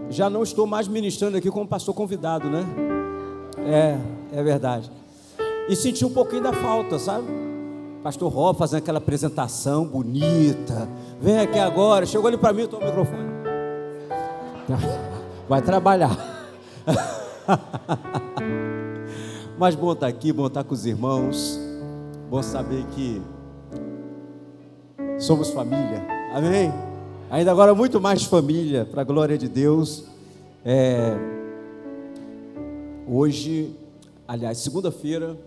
Já não estou mais ministrando aqui como pastor convidado, né? É verdade. E senti um pouquinho da falta, sabe? Pastor Rob fazendo aquela apresentação bonita. Vem aqui agora. Chegou ali para mim, toma o microfone. Vai trabalhar. Mas bom estar aqui, bom estar com os irmãos. Bom saber que somos família. Amém? Ainda agora muito mais família, para a glória de Deus. Hoje, aliás, segunda-feira,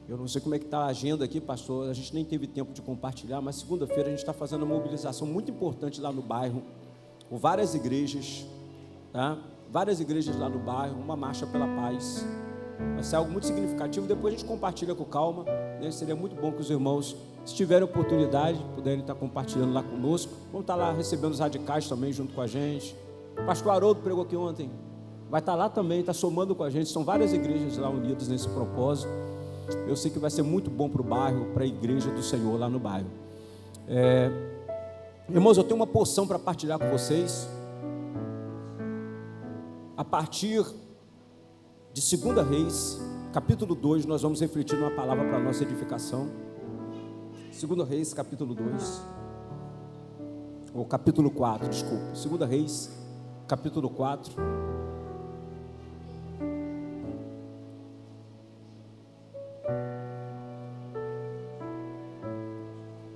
eu não sei como é que está a agenda aqui, pastor, a gente nem teve tempo de compartilhar, mas segunda-feira a gente está fazendo uma mobilização muito importante lá no bairro, com várias igrejas, tá? Várias igrejas lá no bairro, uma marcha pela paz. Vai ser algo muito significativo, depois a gente compartilha com calma, né? Seria muito bom que os irmãos, se tiverem oportunidade, puderem estar compartilhando lá conosco. Vamos estar lá recebendo os radicais também junto com a gente. O pastor Haroldo pregou aqui ontem, vai estar lá também, está somando com a gente. São várias igrejas lá unidas nesse propósito. Eu sei que vai ser muito bom para o bairro, para a igreja do Senhor lá no bairro. Irmãos, eu tenho uma porção para partilhar com vocês. A partir de 2 Reis, capítulo 2, nós vamos refletir numa palavra para a nossa edificação. 2 Reis, capítulo 2, ou capítulo 4, desculpa. 2 Reis, capítulo 4.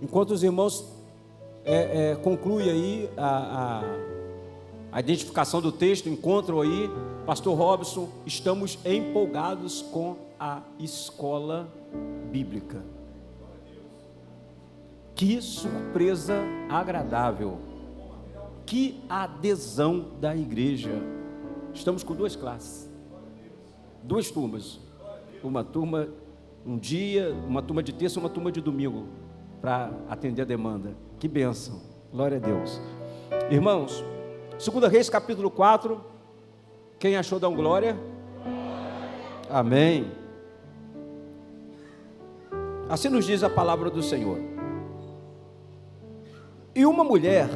Enquanto os irmãos concluem aí a identificação do texto, encontram aí, pastor Robson, estamos empolgados com a escola bíblica. Que surpresa agradável, que adesão da igreja. Estamos com 2 classes, 2 turmas, uma turma um dia, uma turma de terça, uma turma de domingo, para atender a demanda. Que bênção, glória a Deus. Irmãos, 2 Reis capítulo 4, quem achou, dá um glória. Amém. Assim nos diz a palavra do Senhor. E uma mulher,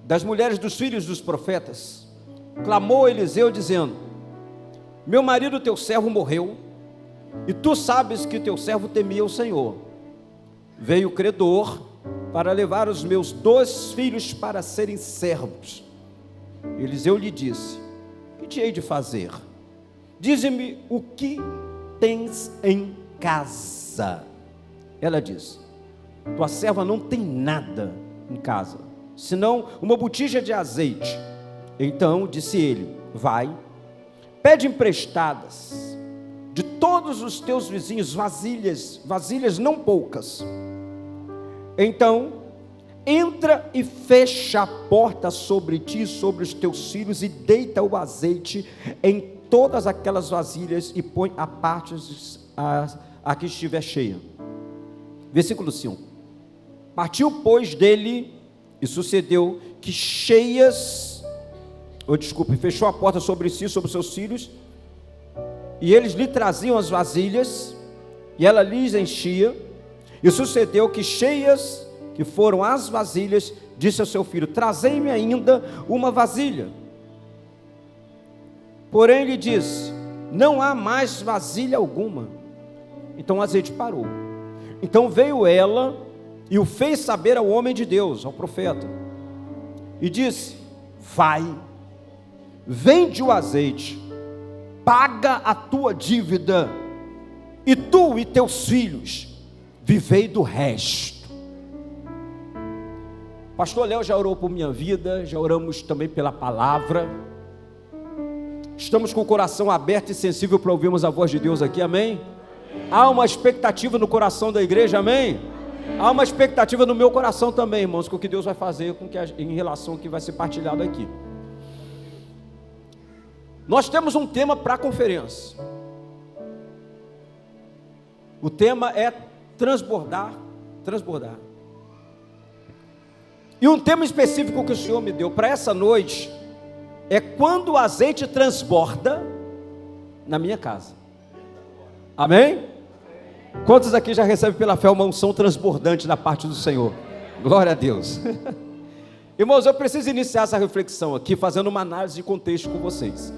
das mulheres dos filhos dos profetas, clamou a Eliseu dizendo: meu marido teu servo morreu, e tu sabes que teu servo temia o Senhor. Veio o credor para levar os meus 2 filhos para serem servos. Eliseu lhe disse: que te hei de fazer? Dize-me o que tens em casa. Ela disse: tua serva não tem nada em casa, senão uma botija de azeite. Então disse ele: vai, pede emprestadas de todos os teus vizinhos vasilhas não poucas. Então entra e fecha a porta sobre ti e sobre os teus filhos, e deita o azeite em todas aquelas vasilhas, e põe a parte a que estiver cheia. Versículo 5. Partiu, pois, dele, e sucedeu que fechou a porta sobre si, sobre os seus filhos, e eles lhe traziam as vasilhas, e ela lhes enchia. E sucedeu que, cheias que foram as vasilhas, disse ao seu filho: trazei-me ainda uma vasilha. Porém lhe disse: não há mais vasilha alguma. Então o azeite parou. Então veio ela e o fez saber ao homem de Deus, ao profeta, e disse: vai, vende o azeite, paga a tua dívida, e tu e teus filhos vivei do resto. Pastor Léo já orou por minha vida, já oramos também pela palavra. Estamos com o coração aberto e sensível para ouvirmos a voz de Deus aqui, amém? Há uma expectativa no coração da igreja, amém? Há uma expectativa no meu coração também, irmãos, com o que Deus vai fazer em relação ao que vai ser partilhado aqui. Nós temos um tema para a conferência. O tema é transbordar. E um tema específico que o Senhor me deu para essa noite é quando o azeite transborda na minha casa. Amém? Quantos aqui já recebem pela fé uma unção transbordante da parte do Senhor? Glória a Deus. Irmãos, eu preciso iniciar essa reflexão aqui, fazendo uma análise de contexto com vocês.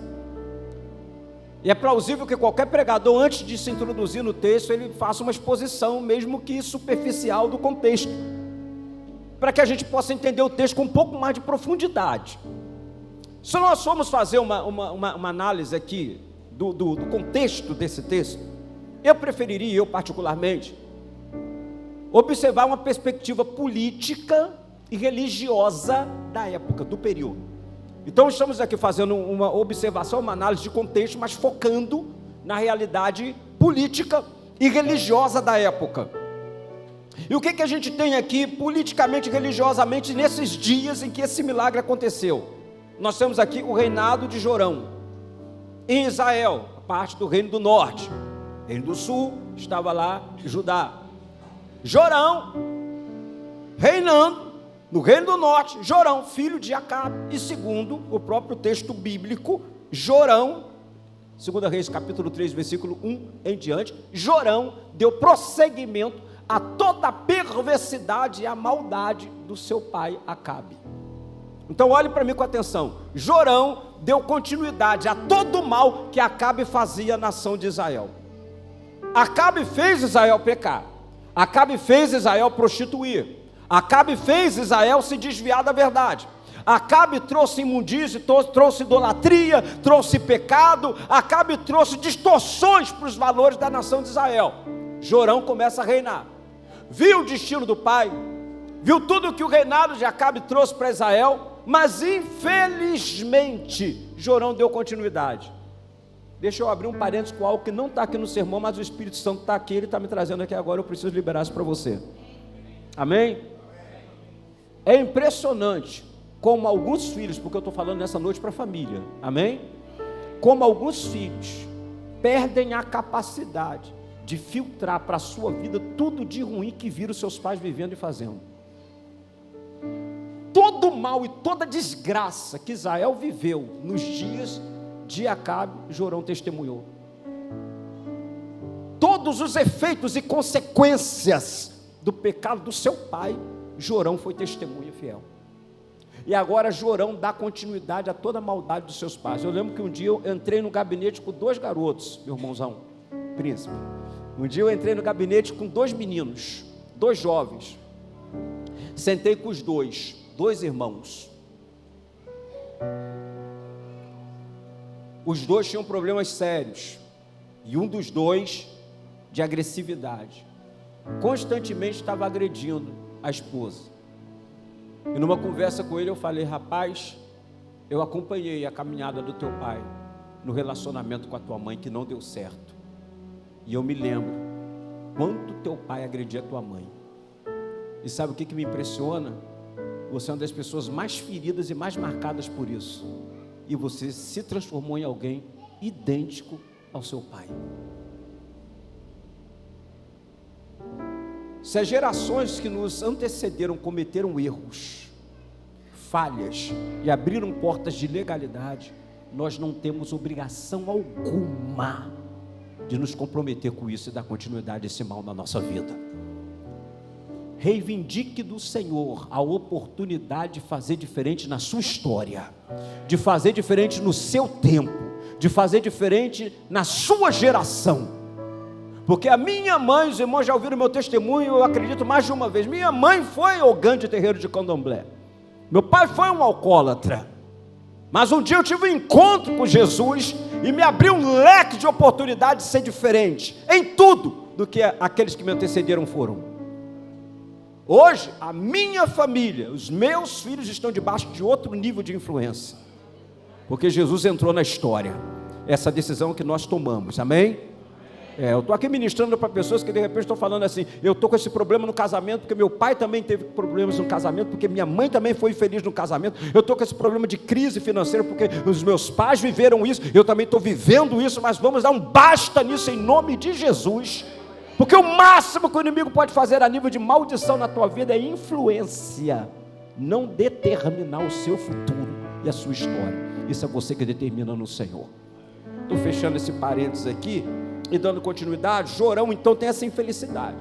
E é plausível que qualquer pregador, antes de se introduzir no texto, ele faça uma exposição, mesmo que superficial, do contexto, para que a gente possa entender o texto com um pouco mais de profundidade. Se nós formos fazer uma análise aqui do contexto desse texto, eu preferiria, eu particularmente, observar uma perspectiva política e religiosa da época, do período. Então estamos aqui fazendo uma observação, uma análise de contexto, mas focando na realidade política e religiosa da época. E o que a gente tem aqui politicamente e religiosamente nesses dias em que esse milagre aconteceu? Nós temos aqui o reinado de Jorão em Israel, parte do reino do norte. Reino do sul estava lá Judá. Jorão reinando no reino do norte, Jorão, filho de Acabe, e segundo o próprio texto bíblico, Jorão, 2 Reis capítulo 3, versículo 1 em diante, Jorão deu prosseguimento a toda a perversidade e a maldade do seu pai Acabe. Então olhe para mim com atenção, Jorão deu continuidade a todo o mal que Acabe fazia à nação de Israel. Acabe fez Israel pecar, Acabe fez Israel prostituir, Acabe fez Israel se desviar da verdade. Acabe trouxe imundície, trouxe idolatria, trouxe pecado. Acabe trouxe distorções para os valores da nação de Israel. Jorão começa a reinar. Viu o destino do pai, viu tudo que o reinado de Acabe trouxe para Israel, mas infelizmente Jorão deu continuidade. Deixa eu abrir um parênteses com algo que não está aqui no sermão, mas o Espírito Santo está aqui, ele está me trazendo aqui agora, eu preciso liberar isso para você. Amém? É impressionante como alguns filhos, porque eu estou falando nessa noite para a família, amém? Como alguns filhos perdem a capacidade de filtrar para a sua vida tudo de ruim que viram seus pais vivendo e fazendo. Todo o mal e toda a desgraça que Israel viveu nos dias de Acabe, Jorão testemunhou. Todos os efeitos e consequências do pecado do seu pai, Jorão foi testemunha fiel. E agora Jorão dá continuidade a toda a maldade dos seus pais. Eu lembro que um dia eu entrei no gabinete com 2 garotos, meu irmãozão, príncipe. Um dia eu entrei no gabinete com 2 meninos, 2 jovens. Sentei com os 2 irmãos. Os 2 tinham problemas sérios. E um dos 2 de agressividade. Constantemente estava agredindo a esposa. E numa conversa com ele eu falei: rapaz, eu acompanhei a caminhada do teu pai no relacionamento com a tua mãe, que não deu certo. E eu me lembro quanto teu pai agredia a tua mãe. E sabe o que me impressiona? Você é uma das pessoas mais feridas e mais marcadas por isso. E você se transformou em alguém idêntico ao seu pai. Se as gerações que nos antecederam cometeram erros, falhas e abriram portas de legalidade, nós não temos obrigação alguma de nos comprometer com isso e dar continuidade a esse mal na nossa vida. Reivindique do Senhor a oportunidade de fazer diferente na sua história, de fazer diferente no seu tempo, de fazer diferente na sua geração. Porque a minha mãe, os irmãos já ouviram meu testemunho, eu acredito mais de uma vez, minha mãe foi ogã de terreiro de candomblé, meu pai foi um alcoólatra, mas um dia eu tive um encontro com Jesus, e me abriu um leque de oportunidade de ser diferente, em tudo, do que aqueles que me antecederam foram. Hoje, a minha família, os meus filhos estão debaixo de outro nível de influência, porque Jesus entrou na história, essa decisão que nós tomamos, amém? Eu estou aqui ministrando para pessoas que de repente estão falando assim: eu estou com esse problema no casamento, porque meu pai também teve problemas no casamento, porque minha mãe também foi infeliz no casamento, eu estou com esse problema de crise financeira, porque os meus pais viveram isso, eu também estou vivendo isso, mas vamos dar um basta nisso em nome de Jesus, porque o máximo que o inimigo pode fazer a nível de maldição na tua vida é influência, não determinar o seu futuro e a sua história. Isso é você que determina no Senhor. Estou fechando esse parênteses aqui e dando continuidade. Jorão então tem essa infelicidade.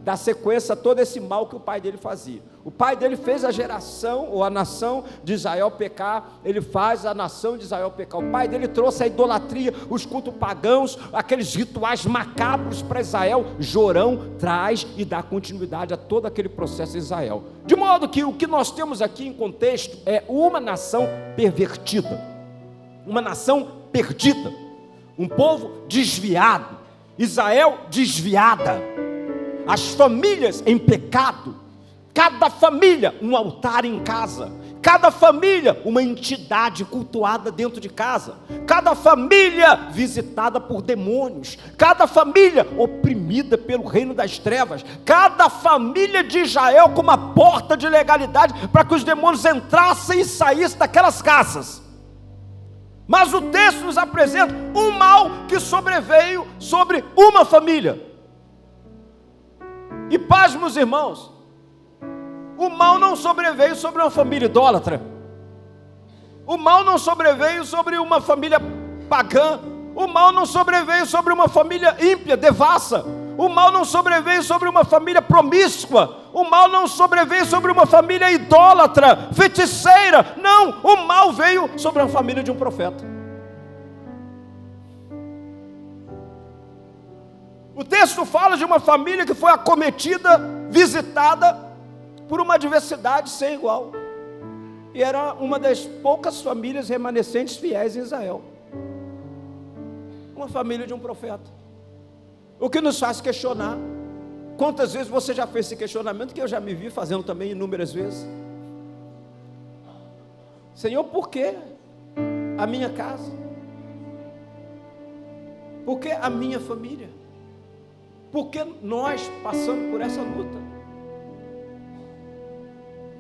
dar sequência a todo esse mal que o pai dele fazia. O pai dele fez a geração, ou a nação de Israel pecar, ele faz a nação de Israel pecar. O pai dele trouxe a idolatria, os cultos pagãos, aqueles rituais macabros para Israel. Jorão traz e dá continuidade a todo aquele processo em Israel. De modo que o que nós temos aqui em contexto é uma nação pervertida, uma nação perdida, um povo desviado, Israel desviada, as famílias em pecado, cada família um altar em casa, cada família uma entidade cultuada dentro de casa, cada família visitada por demônios, cada família oprimida pelo reino das trevas, cada família de Israel com uma porta de legalidade para que os demônios entrassem e saíssem daquelas casas. Mas o texto nos apresenta um mal que sobreveio sobre uma família. E paz, meus irmãos, o mal não sobreveio sobre uma família idólatra, o mal não sobreveio sobre uma família pagã, o mal não sobreveio sobre uma família ímpia, devassa, o mal não sobreveio sobre uma família promíscua, o mal não sobreveio sobre uma família idólatra, feiticeira. Não, o mal veio sobre a família de um profeta. O texto fala de uma família que foi acometida, visitada por uma adversidade sem igual, e era uma das poucas famílias remanescentes fiéis em Israel, uma família de um profeta. O que nos faz questionar, quantas vezes você já fez esse questionamento, que eu já me vi fazendo também inúmeras vezes: Senhor, por que a minha casa? Por que a minha família? Por que nós passamos por essa luta?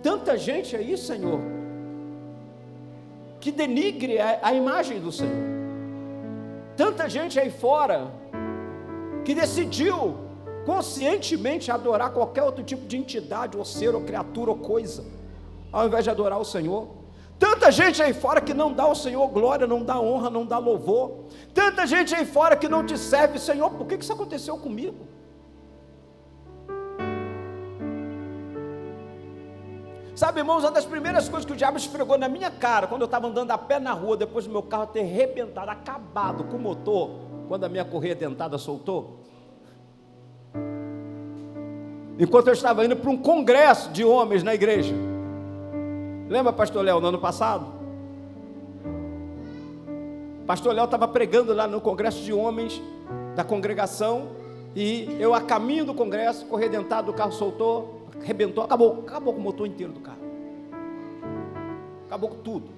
Tanta gente aí, Senhor, que denigre a imagem do Senhor. Tanta gente aí fora que decidiu conscientemente adorar qualquer outro tipo de entidade, ou ser, ou criatura, ou coisa, ao invés de adorar o Senhor. Tanta gente aí fora que não dá ao Senhor glória, não dá honra, não dá louvor. Tanta gente aí fora que não te serve. Senhor, por que isso aconteceu comigo? Sabe, irmãos, uma das primeiras coisas que o diabo esfregou na minha cara, quando eu estava andando a pé na rua, depois do meu carro ter arrebentado, acabado com o motor, quando a minha correia dentada soltou, enquanto eu estava indo para um congresso de homens na igreja. Lembra, pastor Léo, no ano passado? Pastor Léo estava pregando lá no congresso de homens da congregação, e eu, a caminho do congresso, correia dentada do carro soltou, arrebentou, acabou com o motor inteiro do carro, acabou com tudo.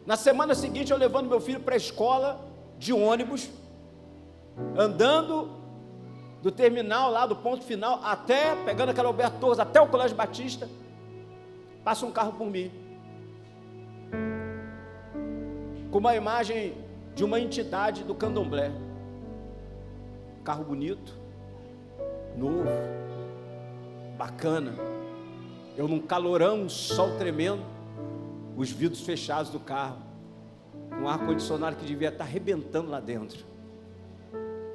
Na semana seguinte, eu levando meu filho para a escola de ônibus, andando do terminal lá, do ponto final, até, pegando aquela Alberto Torres, até o Colégio Batista, passa um carro por mim, com uma imagem de uma entidade do candomblé, carro bonito, novo, bacana, eu num calorão, um sol tremendo, os vidros fechados do carro, com um ar-condicionado que devia estar arrebentando lá dentro.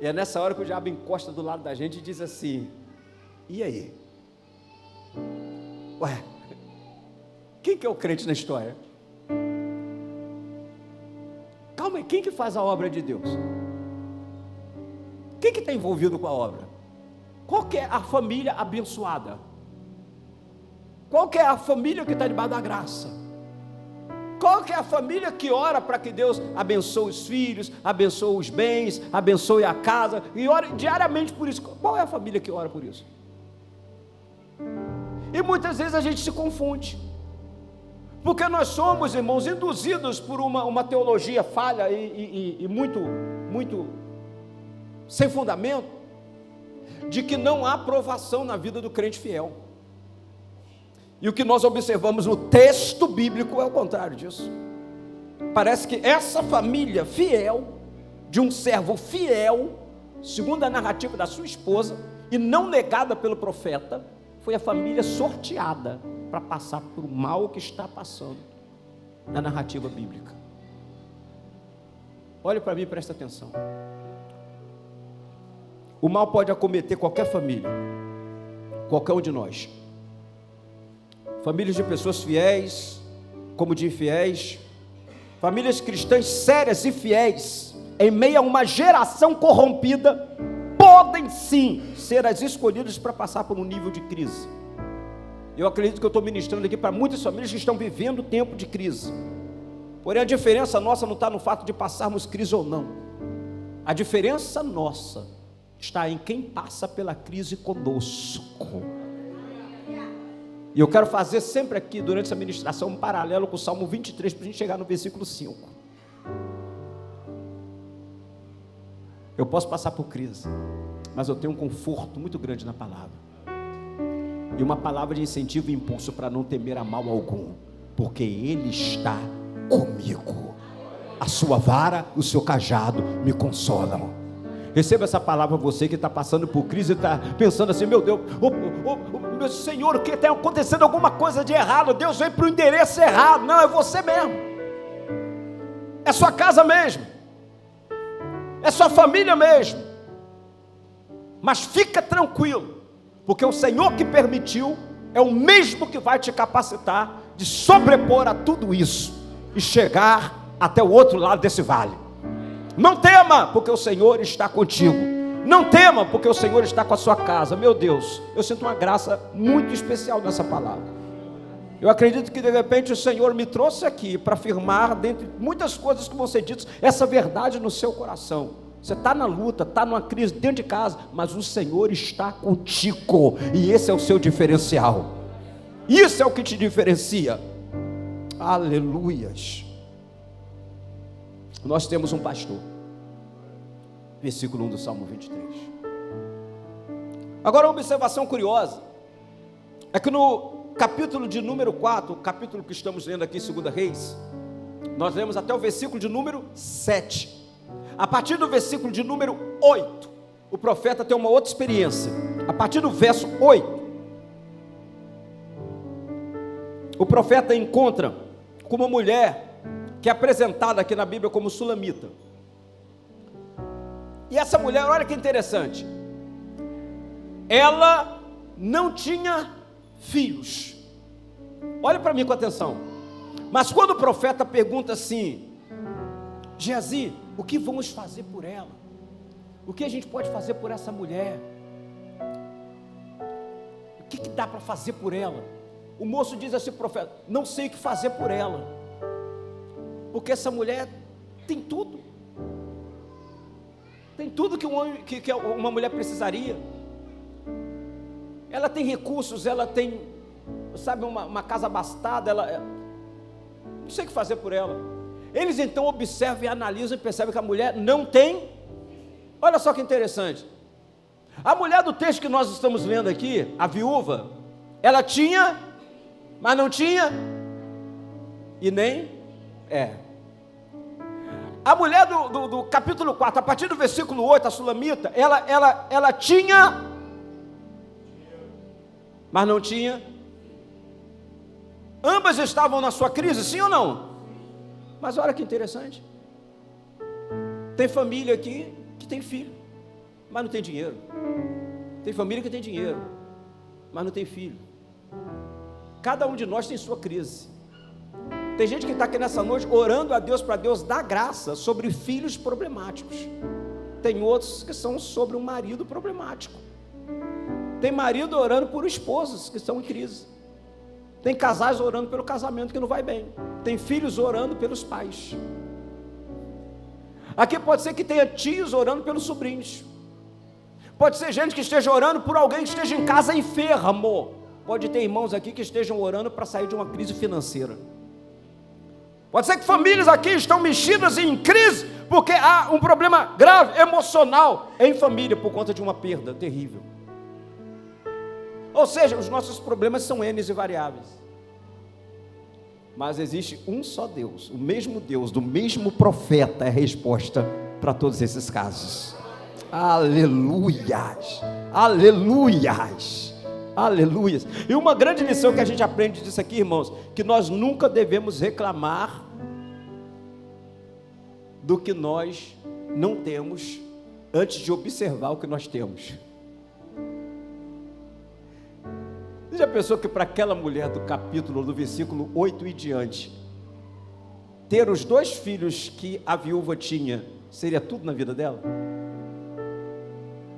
E é nessa hora que o diabo encosta do lado da gente e diz assim: e aí? Ué, quem que é o crente na história? Calma aí, quem que faz a obra de Deus? Quem que está envolvido com a obra? Qual que é a família abençoada? Qual que é a família que está debaixo da graça? Qual que é a família que ora para que Deus abençoe os filhos, abençoe os bens, abençoe a casa, e ora diariamente por isso? Qual é a família que ora por isso? E muitas vezes a gente se confunde, porque nós somos, irmãos, induzidos por uma teologia falha e muito sem fundamento, de que não há aprovação na vida do crente fiel. E o que nós observamos no texto bíblico é o contrário disso. Parece que essa família fiel, de um servo fiel, segundo a narrativa da sua esposa, e não negada pelo profeta, foi a família sorteada para passar por o mal que está passando na narrativa bíblica. Olhe para mim e presta atenção. O mal pode acometer qualquer família, qualquer um de nós. Famílias de pessoas fiéis, como de infiéis, famílias cristãs sérias e fiéis, em meio a uma geração corrompida, podem sim ser as escolhidas para passar por um nível de crise. Eu acredito que eu estou ministrando aqui para muitas famílias que estão vivendo tempo de crise. Porém, a diferença nossa não está no fato de passarmos crise ou não. A diferença nossa está em quem passa pela crise conosco. E eu quero fazer sempre aqui, durante essa ministração, um paralelo com o Salmo 23, para a gente chegar no versículo 5. Eu posso passar por crise, mas eu tenho um conforto muito grande na palavra. E uma palavra de incentivo e impulso para não temer a mal algum, porque Ele está comigo. A sua vara, o seu cajado me consolam. Receba essa palavra, você que está passando por crise e está pensando assim: meu Deus, meu Senhor, o que está acontecendo? Alguma coisa de errado, Deus veio para o endereço errado. Não, é você mesmo, é sua casa mesmo, é sua família mesmo. Mas fica tranquilo, porque o Senhor que permitiu é o mesmo que vai te capacitar de sobrepor a tudo isso e chegar até o outro lado desse vale. Não tema, porque o Senhor está contigo. Não tema, porque o Senhor está com a sua casa. Meu Deus, eu sinto uma graça muito especial nessa palavra. Eu acredito que de repente o Senhor me trouxe aqui para afirmar, dentre muitas coisas que vão ser ditas, essa verdade no seu coração. Você está na luta, está numa crise dentro de casa, mas o Senhor está contigo, e esse é o seu diferencial. Isso é o que te diferencia. Aleluias. Nós temos um pastor. Versículo 1 do Salmo 23. Agora, uma observação curiosa é que no capítulo de número 4, o capítulo que estamos lendo aqui em 2 Reis, nós lemos até o versículo de número 7. A partir do versículo de número 8, o profeta tem uma outra experiência. A partir do verso 8, o profeta encontra com uma mulher que é apresentada aqui na Bíblia como sulamita. E essa mulher, olha que interessante, ela não tinha filhos. Olha para mim com atenção. Mas quando o profeta pergunta assim: Geazi, o que vamos fazer por ela? O que a gente pode fazer por essa mulher? O que dá para fazer por ela? O moço diz assim: profeta, não sei o que fazer por ela, porque essa mulher tem tudo. Tem tudo que uma mulher precisaria. Ela tem recursos, ela tem, sabe, uma casa abastada, não sei o que fazer por ela. Eles então observam e analisam e percebem que a mulher não tem. Olha só que interessante. A mulher do texto que nós estamos lendo aqui, a viúva, ela tinha, mas não tinha, e nem A mulher do capítulo 4, a partir do versículo 8, a sulamita, ela tinha, mas não tinha. Ambas estavam na sua crise, sim ou não? Mas olha que interessante. Tem família aqui que tem filho, mas não tem dinheiro. Tem família que tem dinheiro, mas não tem filho. Cada um de nós tem sua crise. Tem gente que está aqui nessa noite orando a Deus para Deus dar graça sobre filhos problemáticos. Tem outros que são sobre um marido problemático. Tem marido orando por esposas que estão em crise. Tem casais orando pelo casamento que não vai bem. Tem filhos orando pelos pais. Aqui pode ser que tenha tios orando pelos sobrinhos. Pode ser gente que esteja orando por alguém que esteja em casa enfermo. Pode ter irmãos aqui que estejam orando para sair de uma crise financeira. Pode ser que famílias aqui estão mexidas em crise porque há um problema grave, emocional em família por conta de uma perda terrível. Ou seja, os nossos problemas são N e variáveis. Mas existe um só Deus, o mesmo Deus, do mesmo profeta é a resposta para todos esses casos. Aleluias, aleluias, aleluias. E uma grande lição que a gente aprende disso aqui, irmãos, que nós nunca devemos reclamar do que nós não temos antes de observar o que nós temos. Você já pensou que para aquela mulher do capítulo, do versículo 8 e diante, ter os 2 filhos que a viúva tinha, seria tudo na vida dela?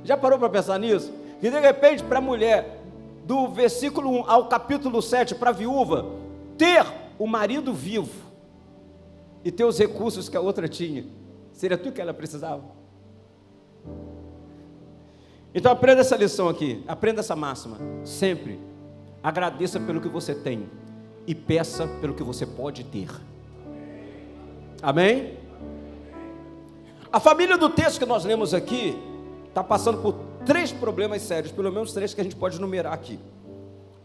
Já parou para pensar nisso? Que de repente para a mulher, do versículo 1 ao capítulo 7, para a viúva, ter o marido vivo e ter os recursos que a outra tinha, seria tudo que ela precisava? Então aprenda essa lição aqui, aprenda essa máxima, sempre agradeça pelo que você tem e peça pelo que você pode ter. Amém? A família do texto que nós lemos aqui está passando por 3 problemas sérios, pelo menos 3 que a gente pode enumerar aqui.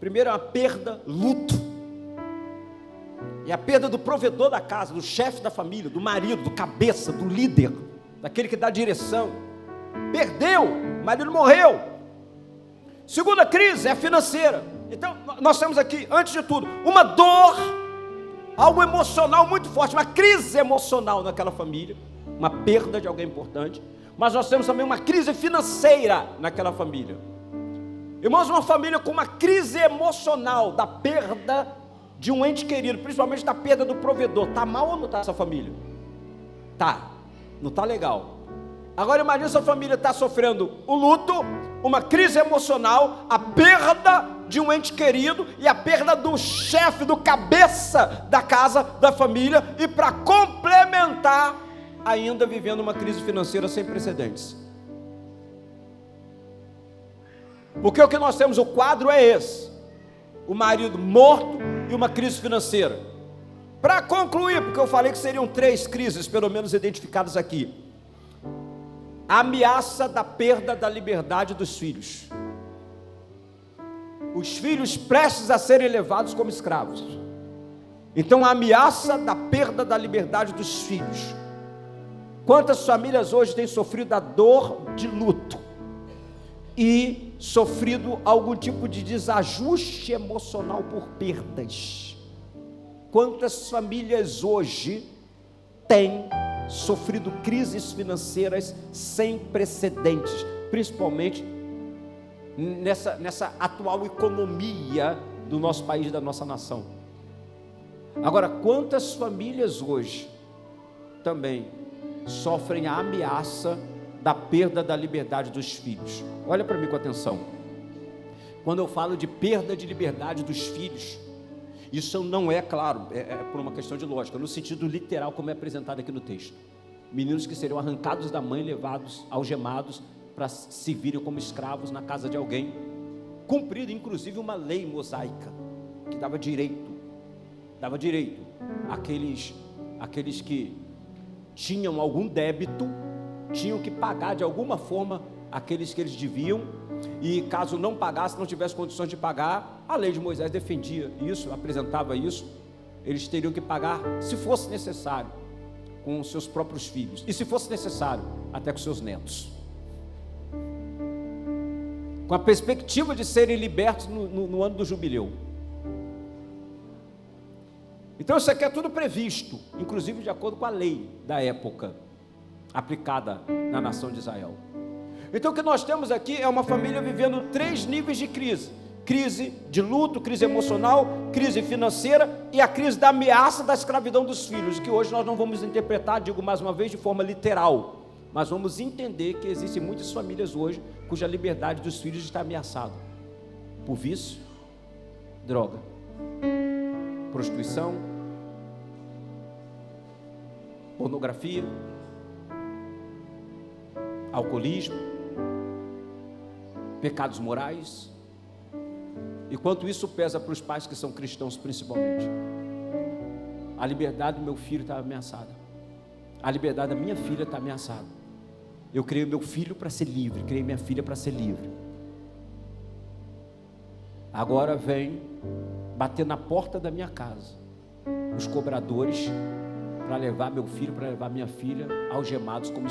Primeiro é a perda, luto. E a perda do provedor da casa, do chefe da família, do marido, do cabeça, do líder, daquele que dá direção. Perdeu, o marido morreu. Segunda crise é a financeira. Então nós temos aqui, antes de tudo, uma dor, algo emocional muito forte, uma crise emocional naquela família, uma perda de alguém importante. Mas nós temos também uma crise financeira naquela família. Irmãos, uma família com uma crise emocional da perda de um ente querido, principalmente da perda do provedor, está mal ou não está essa família? Tá, não está legal. Agora imagine essa família está sofrendo o luto, uma crise emocional, a perda de um ente querido e a perda do chefe, do cabeça da casa, da família, e para complementar, ainda vivendo uma crise financeira sem precedentes. Porque o que nós temos, o quadro é esse: o marido morto e uma crise financeira. Para concluir, porque eu falei que seriam 3 crises, pelo menos identificadas aqui: a ameaça da perda da liberdade dos filhos, os filhos prestes a serem levados como escravos. Então a ameaça da perda da liberdade dos filhos. Quantas famílias hoje têm sofrido a dor de luto e sofrido algum tipo de desajuste emocional por perdas? Quantas famílias hoje têm sofrido crises financeiras sem precedentes, principalmente nessa atual economia do nosso país, da nossa nação? Agora, quantas famílias hoje também sofrem a ameaça da perda da liberdade dos filhos? Olha para mim com atenção. Quando eu falo de perda de liberdade dos filhos, isso não é, claro, é por uma questão de lógica, no sentido literal como é apresentado aqui no texto. Meninos que seriam arrancados da mãe, levados, algemados, para se virem como escravos na casa de alguém, cumprido inclusive uma lei mosaica, que dava direito àqueles que tinham algum débito, tinham que pagar de alguma forma aqueles que eles deviam, e caso não pagasse, não tivesse condições de pagar, a lei de Moisés defendia isso, apresentava isso, eles teriam que pagar, se fosse necessário, com os seus próprios filhos, e se fosse necessário, até com seus netos, com a perspectiva de serem libertos no ano do jubileu. Então isso aqui é tudo previsto, inclusive de acordo com a lei da época, aplicada na nação de Israel. Então o que nós temos aqui é uma família vivendo 3 níveis de crise: crise de luto, crise emocional, crise financeira e a crise da ameaça da escravidão dos filhos, que hoje nós não vamos interpretar, digo mais uma vez, de forma literal, mas vamos entender que existem muitas famílias hoje cuja liberdade dos filhos está ameaçada por vício, droga, prostituição, pornografia, alcoolismo, pecados morais. E quanto isso pesa para os pais que são cristãos principalmente. A liberdade do meu filho está ameaçada, a liberdade da minha filha está ameaçada. Eu criei meu filho para ser livre, criei minha filha para ser livre. Agora vem bater na porta da minha casa os cobradores para levar meu filho, para levar minha filha algemados como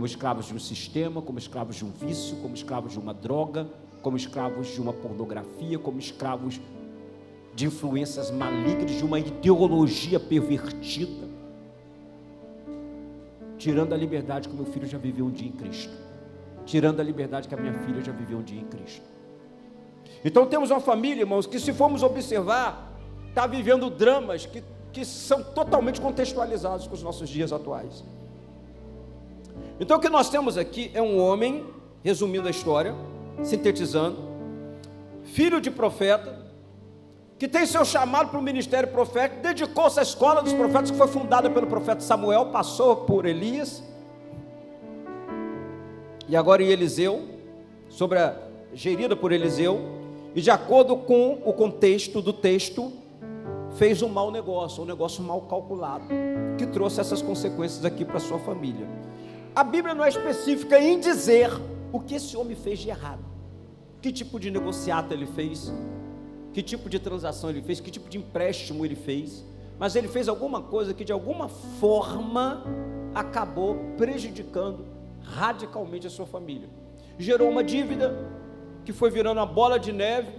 escravos de um sistema, como escravos de um vício, como escravos de uma droga, como escravos de uma pornografia, como escravos de influências malignas, de uma ideologia pervertida, tirando a liberdade que o meu filho já viveu um dia em Cristo, tirando a liberdade que a minha filha já viveu um dia em Cristo. Então temos uma família, irmãos, que se formos observar, está vivendo dramas que são totalmente contextualizados com os nossos dias atuais. Então o que nós temos aqui é um homem, resumindo a história, sintetizando, filho de profeta, que tem seu chamado para o ministério profético, dedicou-se à escola dos profetas, que foi fundada pelo profeta Samuel, passou por Elias, e agora em Eliseu, gerida por Eliseu, e de acordo com o contexto do texto, fez um mau negócio, um negócio mal calculado, que trouxe essas consequências aqui para a sua família. A Bíblia não é específica em dizer o que esse homem fez de errado, que tipo de negociata ele fez, que tipo de transação ele fez, que tipo de empréstimo ele fez, mas ele fez alguma coisa que de alguma forma acabou prejudicando radicalmente a sua família, gerou uma dívida que foi virando uma bola de neve,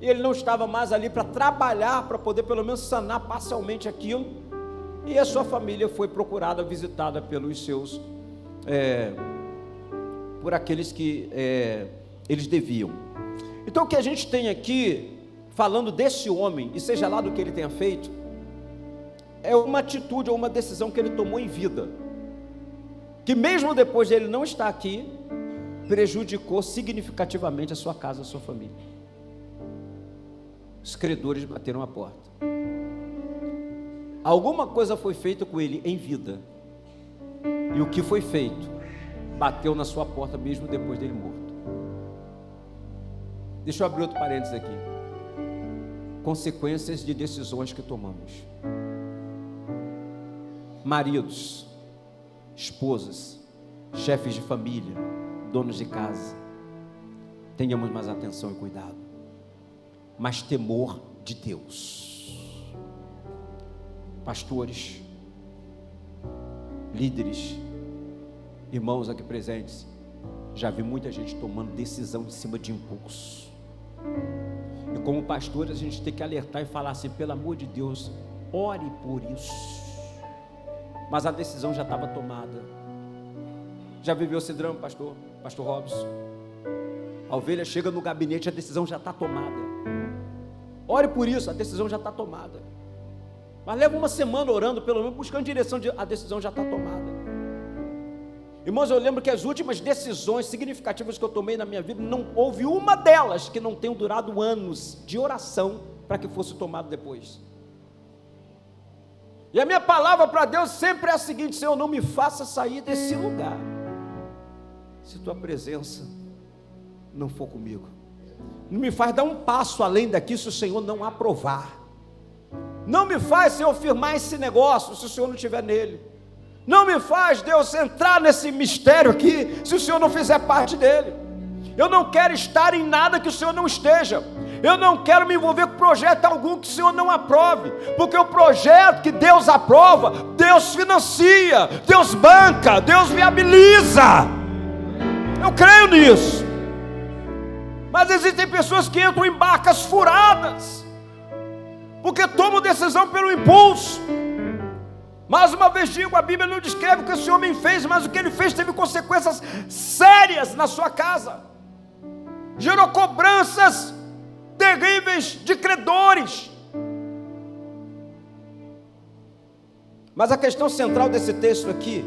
e ele não estava mais ali para trabalhar, para poder pelo menos sanar parcialmente aquilo, e a sua família foi procurada, visitada pelos seus, por aqueles que eles deviam. Então o que a gente tem aqui, falando desse homem, e seja lá do que ele tenha feito, é uma atitude ou uma decisão que ele tomou em vida, que mesmo depois de ele não estar aqui, prejudicou significativamente a sua casa, a sua família. Os credores bateram a porta. Alguma coisa foi feita com ele em vida, e o que foi feito bateu na sua porta mesmo depois dele morto. Deixa eu abrir outro parênteses aqui. Consequências de decisões que tomamos. Maridos, esposas, chefes de família, donos de casa, tenhamos mais atenção e cuidado, mais temor de Deus. Pastores, líderes, irmãos aqui presentes, já vi muita gente tomando decisão em cima de impulso, e como pastores a gente tem que alertar e falar assim: pelo amor de Deus, ore por isso, mas a decisão já estava tomada. Já viveu esse drama, pastor Robson? A ovelha chega no gabinete, a decisão já está tomada. Ore por isso, a decisão já está tomada. Mas leva uma semana orando, pelo menos buscando direção, a decisão já está tomada. Irmãos, eu lembro que as últimas decisões significativas que eu tomei na minha vida, não houve uma delas que não tenha durado anos de oração para que fosse tomado depois. E a minha palavra para Deus sempre é a seguinte: Senhor, não me faça sair desse lugar se tua presença não for comigo. Não me faz dar um passo além daqui se o Senhor não aprovar. Não me faz, Senhor, firmar esse negócio se o Senhor não estiver nele. Não me faz, Deus, entrar nesse mistério aqui se o Senhor não fizer parte dele. Eu não quero estar em nada que o Senhor não esteja. Eu não quero me envolver com projeto algum que o Senhor não aprove, porque o projeto que Deus aprova, Deus financia, Deus banca, Deus viabiliza. Eu creio nisso. Mas existem pessoas que entram em barcas furadas, porque tomam decisão pelo impulso. Mais uma vez digo, a Bíblia não descreve o que esse homem fez, mas o que ele fez teve consequências sérias na sua casa. Gerou cobranças terríveis de credores. Mas a questão central desse texto aqui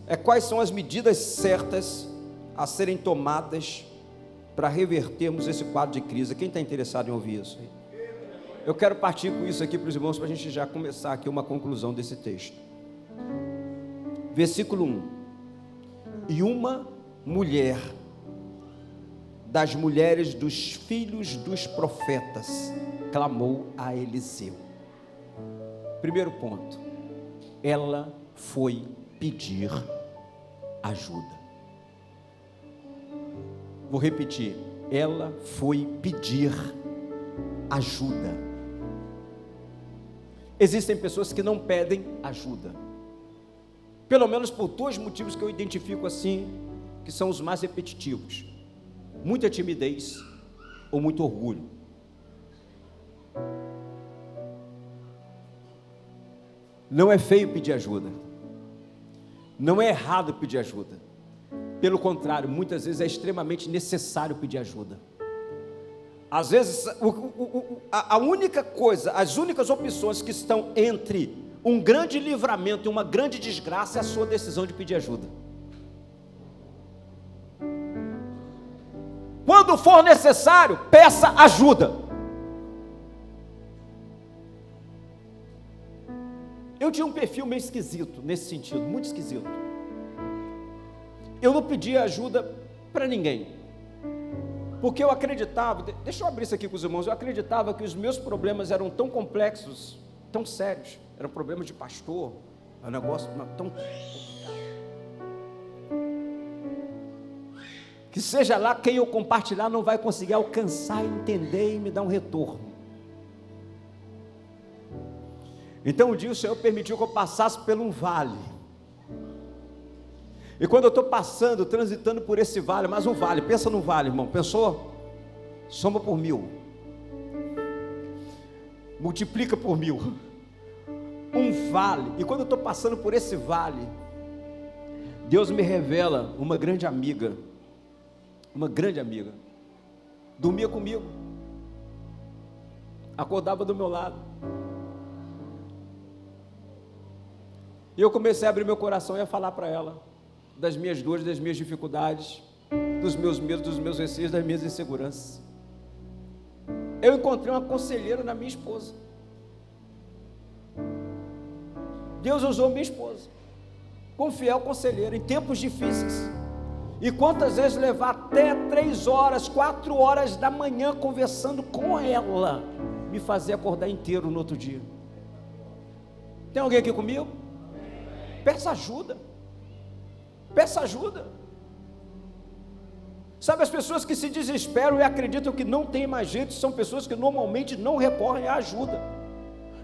é quais são as medidas certas a serem tomadas para revertermos esse quadro de crise. Quem está interessado em ouvir isso? Eu quero partir com isso aqui para os irmãos, para a gente já começar aqui uma conclusão desse texto. Versículo 1: E uma mulher das mulheres dos filhos dos profetas clamou a Eliseu. Primeiro ponto: ela foi pedir ajuda. Vou repetir: ela foi pedir ajuda. Existem pessoas que não pedem ajuda, pelo menos por dois motivos que eu identifico assim, que são os mais repetitivos: muita timidez ou muito orgulho. Não é feio pedir ajuda, Não é errado pedir ajuda. Pelo contrário, muitas vezes é extremamente necessário pedir ajuda. Às vezes, a única coisa, as únicas opções que estão entre um grande livramento e uma grande desgraça é a sua decisão de pedir ajuda. Quando for necessário, peça ajuda. Eu tinha um perfil meio esquisito, nesse sentido, muito esquisito. Eu não pedia ajuda para ninguém. Porque eu acreditava, deixa eu abrir isso aqui com os irmãos, eu acreditava que os meus problemas eram tão complexos, tão sérios, eram problemas de pastor, um negócio tão... que seja lá quem eu compartilhar não vai conseguir alcançar, entender e me dar um retorno. Então um dia o Senhor permitiu que eu passasse por um vale. E quando eu estou passando, transitando por esse vale, mais um vale, pensa no vale, irmão, pensou? Soma por 1000, multiplica por 1000, um vale. E quando eu estou passando por esse vale, Deus me revela uma grande amiga, dormia comigo, acordava do meu lado, e eu comecei a abrir meu coração e a falar para ela das minhas dores, das minhas dificuldades, dos meus medos, dos meus receios, das minhas inseguranças. Eu encontrei uma conselheira na minha esposa. Deus usou minha esposa como fiel conselheira em tempos difíceis. E quantas vezes levar até 3 horas, 4 horas da manhã conversando com ela, me fazer acordar inteiro no outro dia. Tem alguém aqui comigo? Peça ajuda. Peça ajuda. Sabe, as pessoas que se desesperam e acreditam que não tem mais jeito, são pessoas que normalmente não recorrem à ajuda.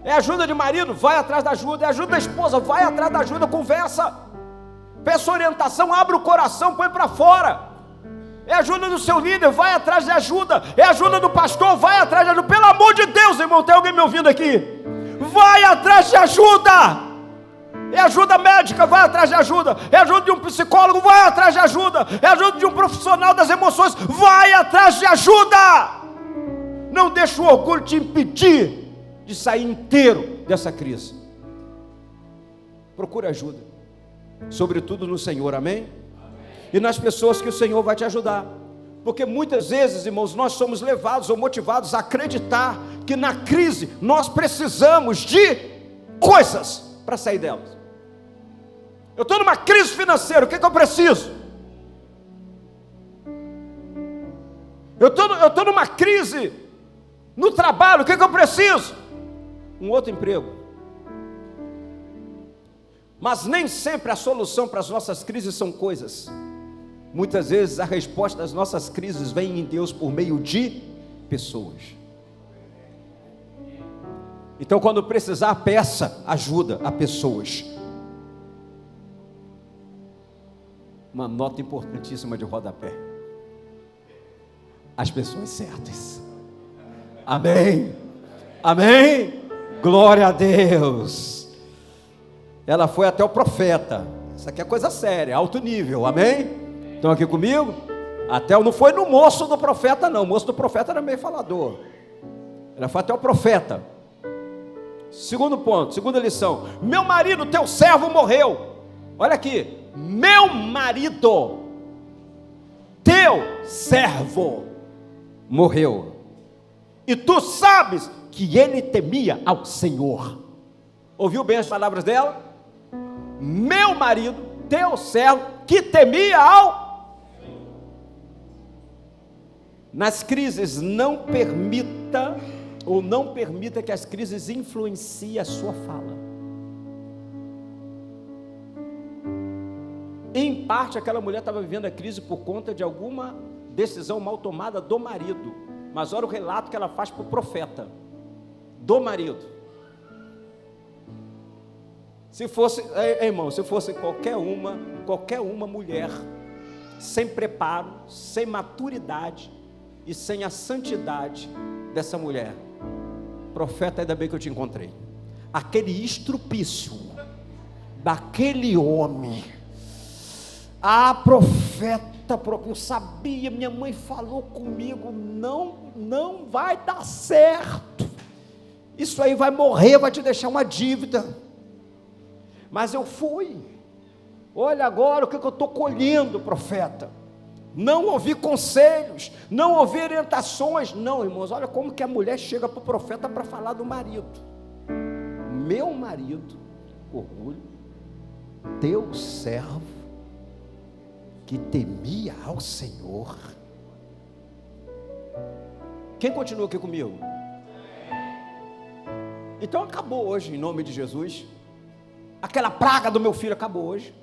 É ajuda de marido, vai atrás da ajuda. É ajuda da esposa, vai atrás da ajuda, conversa. Peça orientação, abre o coração, põe para fora. É ajuda do seu líder, vai atrás de ajuda. É ajuda do pastor, vai atrás de ajuda. Pelo amor de Deus, irmão, tem alguém me ouvindo aqui? Vai atrás de ajuda. É ajuda médica, vai atrás de ajuda. É ajuda de um psicólogo, vai atrás de ajuda. É ajuda de um profissional das emoções, vai atrás de ajuda. Não deixe o orgulho te impedir de sair inteiro dessa crise. Procure ajuda, sobretudo no Senhor, amém? E nas pessoas que o Senhor vai te ajudar. Porque muitas vezes, irmãos, nós somos levados ou motivados a acreditar que na crise nós precisamos de coisas para sair delas. Eu estou numa crise financeira, o que eu preciso? Eu estou numa crise no trabalho, o que eu preciso? Um outro emprego. Mas nem sempre a solução para as nossas crises são coisas. Muitas vezes a resposta das nossas crises vem em Deus por meio de pessoas. Então, quando precisar, peça ajuda a pessoas. Uma nota importantíssima de rodapé: as pessoas certas. Amém? Amém? Glória a Deus. Ela foi até o profeta. Isso aqui é coisa séria, alto nível, amém? Estão aqui comigo? Não foi no moço do profeta não, o moço do profeta era meio falador. Ela foi até o profeta. Segundo ponto, segunda lição: meu marido, teu servo, morreu. Olha aqui, meu marido, teu servo, morreu, e tu sabes que ele temia ao Senhor. Ouviu bem as palavras dela? Meu marido, teu servo, que temia ao... Nas crises, não permita que as crises influenciem a sua fala. Em parte, aquela mulher estava vivendo a crise por conta de alguma decisão mal tomada do marido. Mas olha o relato que ela faz para o profeta, do marido. Se fosse, irmão, se fosse qualquer uma mulher, sem preparo, sem maturidade e sem a santidade dessa mulher, profeta, ainda bem que eu te encontrei. Aquele estrupício daquele homem Ah, profeta, eu sabia, minha mãe falou comigo, não vai dar certo. Isso aí vai morrer, vai te deixar uma dívida. Mas eu fui. Olha agora o que eu estou colhendo, profeta. Não ouvi conselhos, não ouvi orientações. Não, irmãos, olha como que a mulher chega para o profeta para falar do marido. Meu marido, orgulho, teu servo, que temia ao Senhor. Quem continua aqui comigo? Então acabou hoje, em nome de Jesus. Aquela praga do meu filho acabou hoje.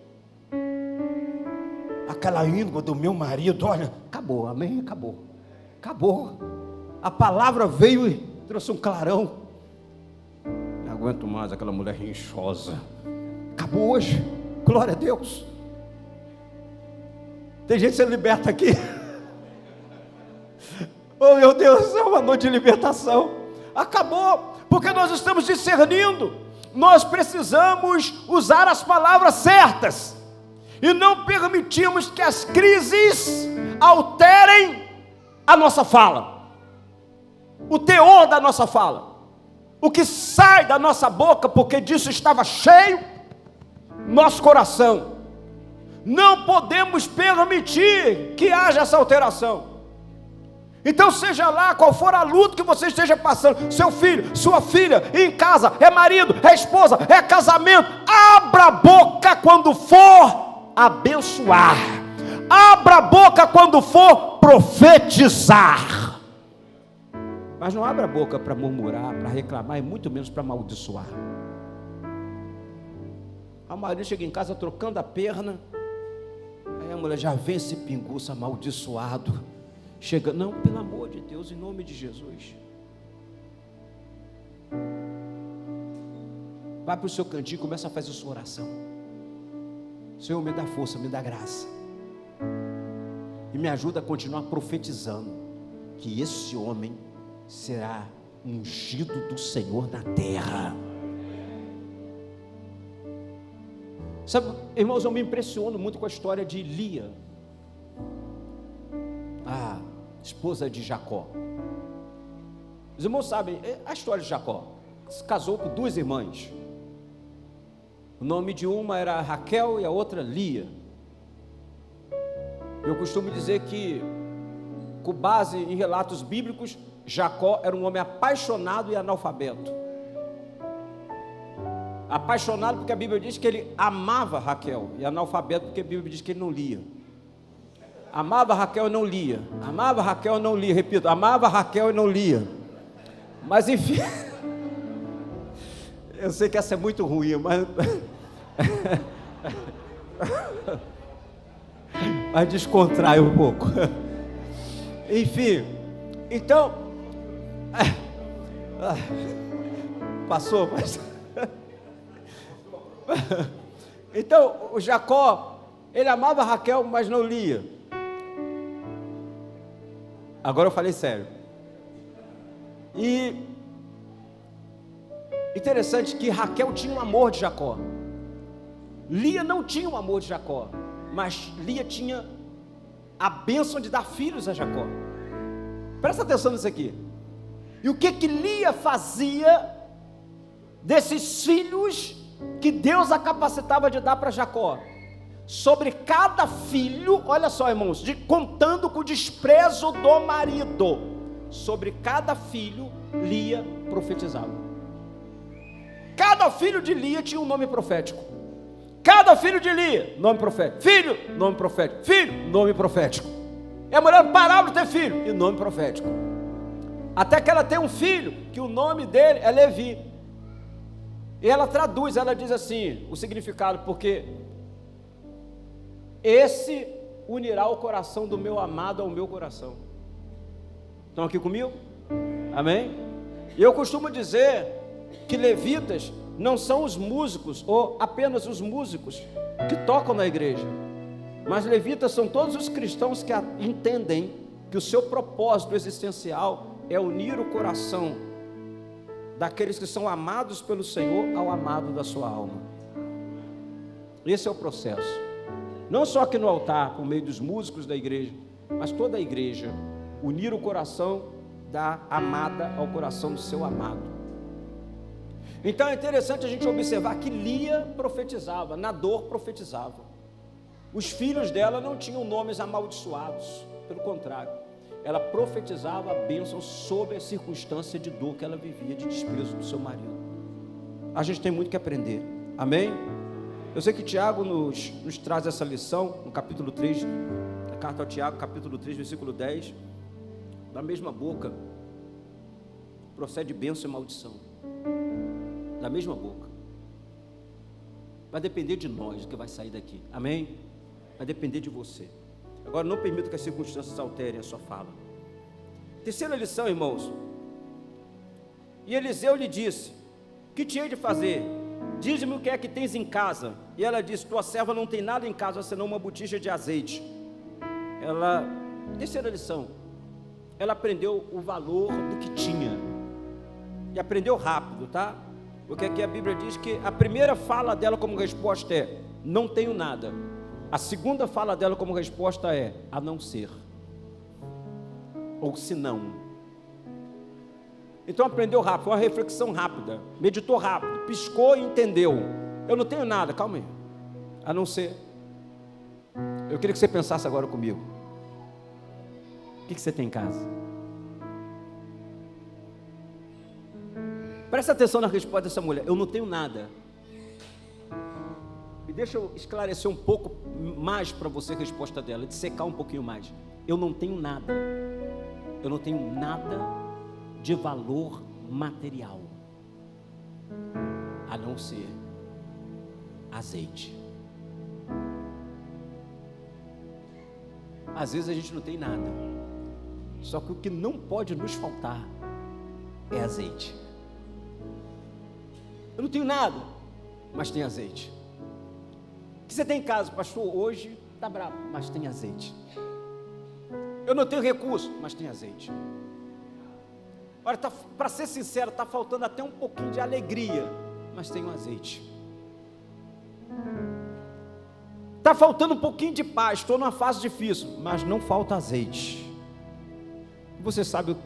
Aquela íngua do meu marido, olha, acabou, amém? Acabou. A palavra veio e trouxe um clarão. Não aguento mais aquela mulher rinchosa. Acabou hoje, glória a Deus. Tem gente sendo liberta aqui. Oh meu Deus, é uma noite de libertação. Acabou, porque nós estamos discernindo. Nós precisamos usar as palavras certas e não permitimos que as crises alterem a nossa fala, o teor da nossa fala, o que sai da nossa boca, porque disso estava cheio nosso coração. Não podemos permitir que haja essa alteração. Então, seja lá qual for a luta que você esteja passando, seu filho, sua filha, em casa, é marido, é esposa, é casamento, abra a boca quando for abençoar, abra a boca quando for profetizar, mas não abra a boca para murmurar, para reclamar, e muito menos para amaldiçoar. A maioria chega em casa trocando a perna, aí a mulher já vem esse pinguço amaldiçoado, chega, não, pelo amor de Deus, em nome de Jesus, vai para o seu cantinho e começa a fazer sua oração. Senhor, me dá força, me dá graça, e me ajuda a continuar profetizando, que esse homem será ungido do Senhor na terra. Sabe, irmãos, eu me impressiono muito com a história de Lia, a esposa de Jacó. Os irmãos sabem a história de Jacó. Se casou com duas irmãs. O nome de uma era Raquel e a outra Lia. Eu costumo dizer que, com base em relatos bíblicos, Jacó era um homem apaixonado e analfabeto. Apaixonado porque a Bíblia diz que ele amava Raquel, e analfabeto porque a Bíblia diz que ele não lia. Amava Raquel e não lia. Amava Raquel e não lia. Repito, amava Raquel e não lia. Mas enfim, eu sei que essa é muito ruim, mas mas descontrai um pouco. Enfim, então passou, mas então o Jacó, ele amava Raquel, mas não lia. Agora eu falei sério. E interessante que Raquel tinha o amor de Jacó. Lia não tinha o amor de Jacó, mas Lia tinha a bênção de dar filhos a Jacó. Presta atenção nisso aqui. E o que Lia fazia desses filhos que Deus a capacitava de dar para Jacó? Sobre cada filho, olha só, irmãos, contando com o desprezo do marido, sobre cada filho Lia profetizava. Cada filho de Lia tinha um nome profético. Cada filho de Lia, nome profético. Filho, nome profético. Filho, nome profético. E a mulher não parava de ter filho, e nome profético. Até que ela tem um filho, que o nome dele é Levi. E ela traduz, ela diz assim, o significado, porque esse unirá o coração do meu amado ao meu coração. Estão aqui comigo? Amém? E eu costumo dizer que levitas não são os músicos, ou apenas os músicos que tocam na igreja, mas levitas são todos os cristãos que entendem que o seu propósito existencial é unir o coração daqueles que são amados pelo Senhor ao amado da sua alma. Esse é o processo. não só aqui no altar, por meio dos músicos da igreja, mas toda a igreja, unir o coração da amada ao coração do seu amado. Então é interessante a gente observar que Lia profetizava, Nador profetizava. Os filhos dela não tinham nomes amaldiçoados, pelo contrário, ela profetizava a bênção sobre a circunstância de dor que ela vivia, de desprezo do seu marido. A gente tem muito que aprender, amém? Eu sei que Tiago nos traz essa lição, no capítulo 3, da carta ao Tiago, capítulo 3, versículo 10, da mesma boca procede bênção e maldição, da mesma boca. Vai depender de nós o que vai sair daqui, amém? Vai depender de você. Agora não permita que as circunstâncias alterem a sua fala. Terceira lição, irmãos. E Eliseu lhe disse: que te hei de fazer? Diz-me o que é que tens em casa. E ela disse: tua serva não tem nada em casa senão uma botija de azeite. Terceira lição, ela aprendeu o valor do que tinha, e aprendeu rápido, tá? Porque aqui a Bíblia diz que a primeira fala dela como resposta é: não tenho nada. A segunda fala dela como resposta é: a não ser, ou se não. Então aprendeu rápido, foi uma reflexão rápida, meditou rápido, piscou e entendeu. Eu não tenho nada, calma aí, a não ser. Eu queria que você pensasse agora comigo. O que você tem em casa? Presta atenção na resposta dessa mulher: eu não tenho nada. E deixa eu esclarecer um pouco mais para você a resposta dela, de secar um pouquinho mais. Eu não tenho nada. Eu não tenho nada de valor material, a não ser azeite. Às vezes a gente não tem nada, só que o que não pode nos faltar é azeite. Eu não tenho nada, mas tem azeite. O que você tem em casa, pastor? Hoje está bravo, mas tem azeite. Eu não tenho recurso, mas tem azeite. Olha, para ser sincero, está faltando até um pouquinho de alegria, mas tem um azeite. Está faltando um pouquinho de paz, estou numa fase difícil, mas não falta azeite. Você sabe o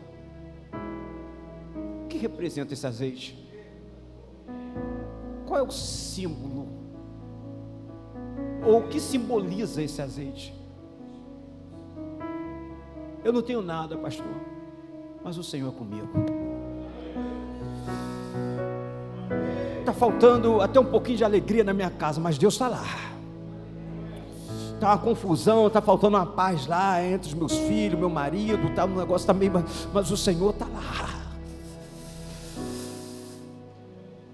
que representa esse azeite? Qual é o símbolo? Ou o que simboliza esse azeite? Eu não tenho nada, pastor, mas o Senhor é comigo. Está faltando até um pouquinho de alegria na minha casa, mas Deus está lá. Está uma confusão, está faltando uma paz lá entre os meus filhos, meu marido, tá, um negócio está meio, mas o Senhor está lá.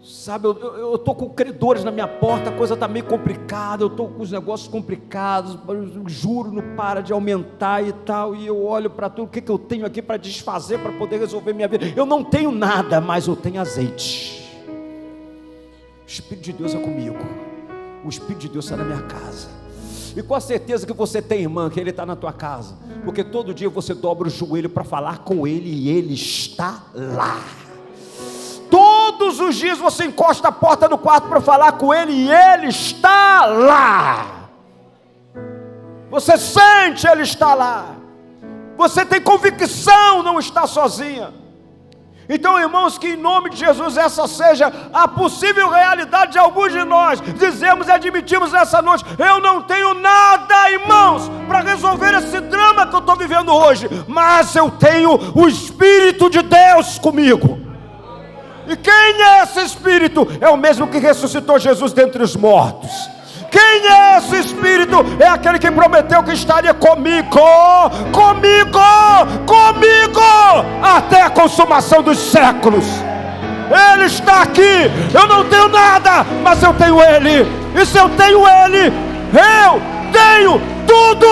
Sabe, eu estou com credores na minha porta, a coisa está meio complicada, eu estou com os negócios complicados, o juro não para de aumentar e tal, e eu olho para tudo, o que eu tenho aqui para desfazer, para poder resolver minha vida? Eu não tenho nada, mas eu tenho azeite. O Espírito de Deus é comigo, o Espírito de Deus está na minha casa, e com a certeza que você tem, irmã, que Ele está na tua casa, porque todo dia você dobra o joelho para falar com Ele, e Ele está lá. Todos os dias você encosta a porta do quarto para falar com Ele, e Ele está lá. Você sente, Ele está lá. Você tem convicção, não está sozinha. Então, irmãos, que em nome de Jesus essa seja a possível realidade de alguns de nós. Dizemos e admitimos nessa noite: eu não tenho nada, irmãos, para resolver esse drama que eu estou vivendo hoje, mas eu tenho o Espírito de Deus comigo. E quem é esse Espírito? É o mesmo que ressuscitou Jesus dentre os mortos. Quem é esse Espírito? É aquele que prometeu que estaria comigo, até a consumação dos séculos. Ele está aqui. Eu não tenho nada, mas eu tenho Ele. E se eu tenho Ele, eu tenho tudo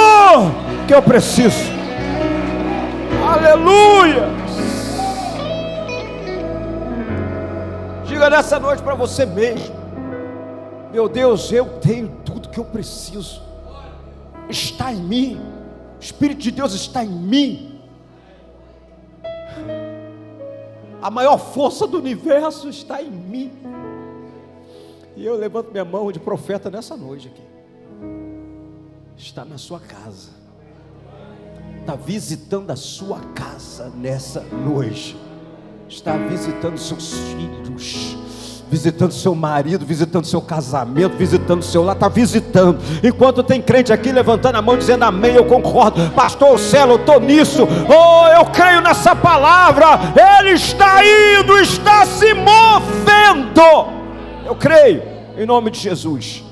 que eu preciso. Aleluia. Diga nessa noite para você mesmo: meu Deus, eu tenho tudo que eu preciso, está em mim, o Espírito de Deus está em mim, a maior força do universo está em mim. E eu levanto minha mão de profeta nessa noite aqui. está na sua casa, está visitando a sua casa nessa noite, está visitando seus filhos, visitando seu marido, visitando seu casamento, visitando seu lar, está visitando. Enquanto tem crente aqui levantando a mão dizendo amém, eu concordo, pastor Celo, eu estou nisso, eu creio nessa palavra, ele está indo, está se movendo, eu creio, em nome de Jesus.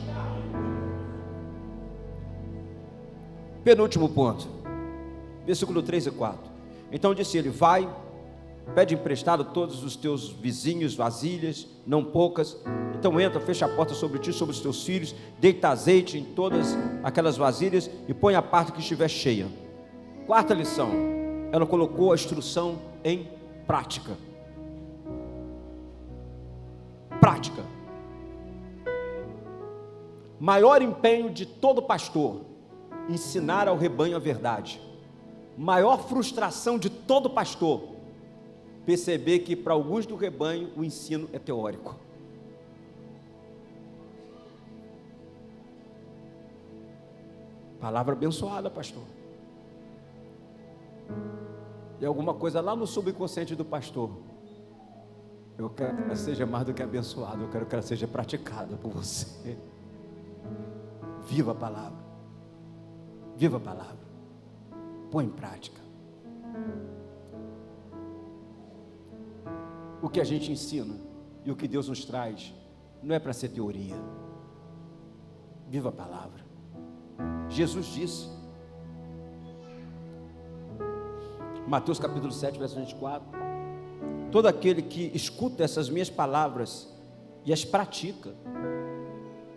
Penúltimo ponto, versículo 3 e 4. Então disse ele: vai, pede emprestado todos os teus vizinhos vasilhas, não poucas. Então entra, fecha a porta sobre ti, sobre os teus filhos, deita azeite em todas aquelas vasilhas e põe a parte que estiver cheia. Quarta lição, ela colocou a instrução em prática. Prática. Maior empenho de todo pastor, ensinar ao rebanho a verdade. Maior frustração de todo pastor, perceber que para alguns do rebanho o ensino é teórico. Palavra abençoada, pastor. E alguma coisa lá no subconsciente do pastor: eu quero que ela seja mais do que abençoada, eu quero que ela seja praticada por você. Viva a palavra. Viva a palavra. Põe em prática. O que a gente ensina e o que Deus nos traz não é para ser teoria. Viva a palavra. Jesus disse, Mateus capítulo 7, verso 24: todo aquele que escuta essas minhas palavras e as pratica,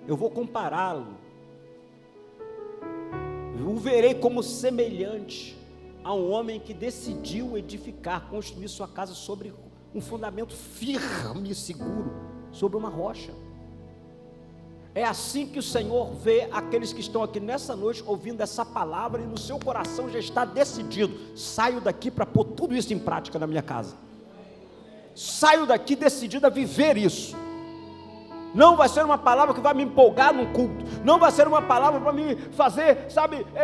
eu vou compará-lo, eu o verei como semelhante a um homem que decidiu edificar, construir sua casa sobre um fundamento firme e seguro, sobre uma rocha. É assim que o Senhor vê aqueles que estão aqui nessa noite ouvindo essa palavra e no seu coração já está decidido: saio daqui para pôr tudo isso em prática na minha casa. Saio daqui decidido a viver isso. Não vai ser uma palavra que vai me empolgar num culto, não vai ser uma palavra para me fazer,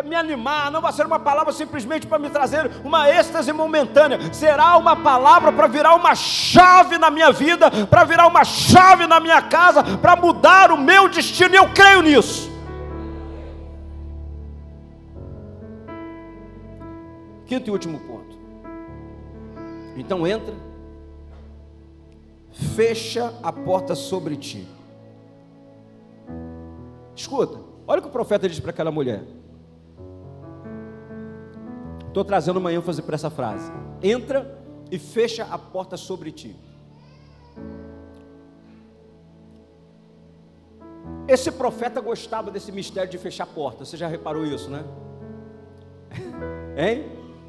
me animar, não vai ser uma palavra simplesmente para me trazer uma êxtase momentânea. Será uma palavra para virar uma chave na minha vida, para virar uma chave na minha casa, para mudar o meu destino, e eu creio nisso. Quinto e último ponto. Então entra, fecha a porta sobre ti. Escuta, olha o que o profeta diz para aquela mulher. Estou trazendo uma ênfase para essa frase: entra e fecha a porta sobre ti. Esse profeta gostava desse mistério de fechar a porta. Você já reparou isso, né? Hein?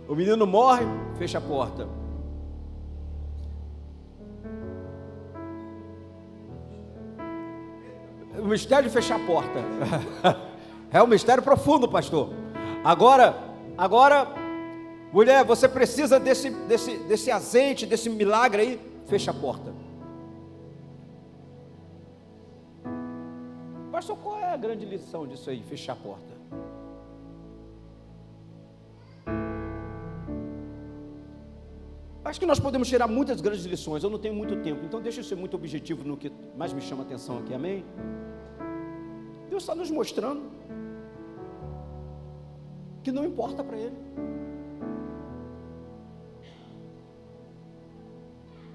O menino morre, fecha a porta. O mistério de fechar a porta é um mistério profundo, pastor. Agora, mulher, você precisa desse azeite, desse milagre aí. Fecha a porta. Pastor, qual é a grande lição disso aí? Fechar a porta. Acho que nós podemos tirar muitas grandes lições. Eu não tenho muito tempo, então deixa eu ser muito objetivo no que mais me chama a atenção aqui, amém? Deus está nos mostrando que não importa para Ele.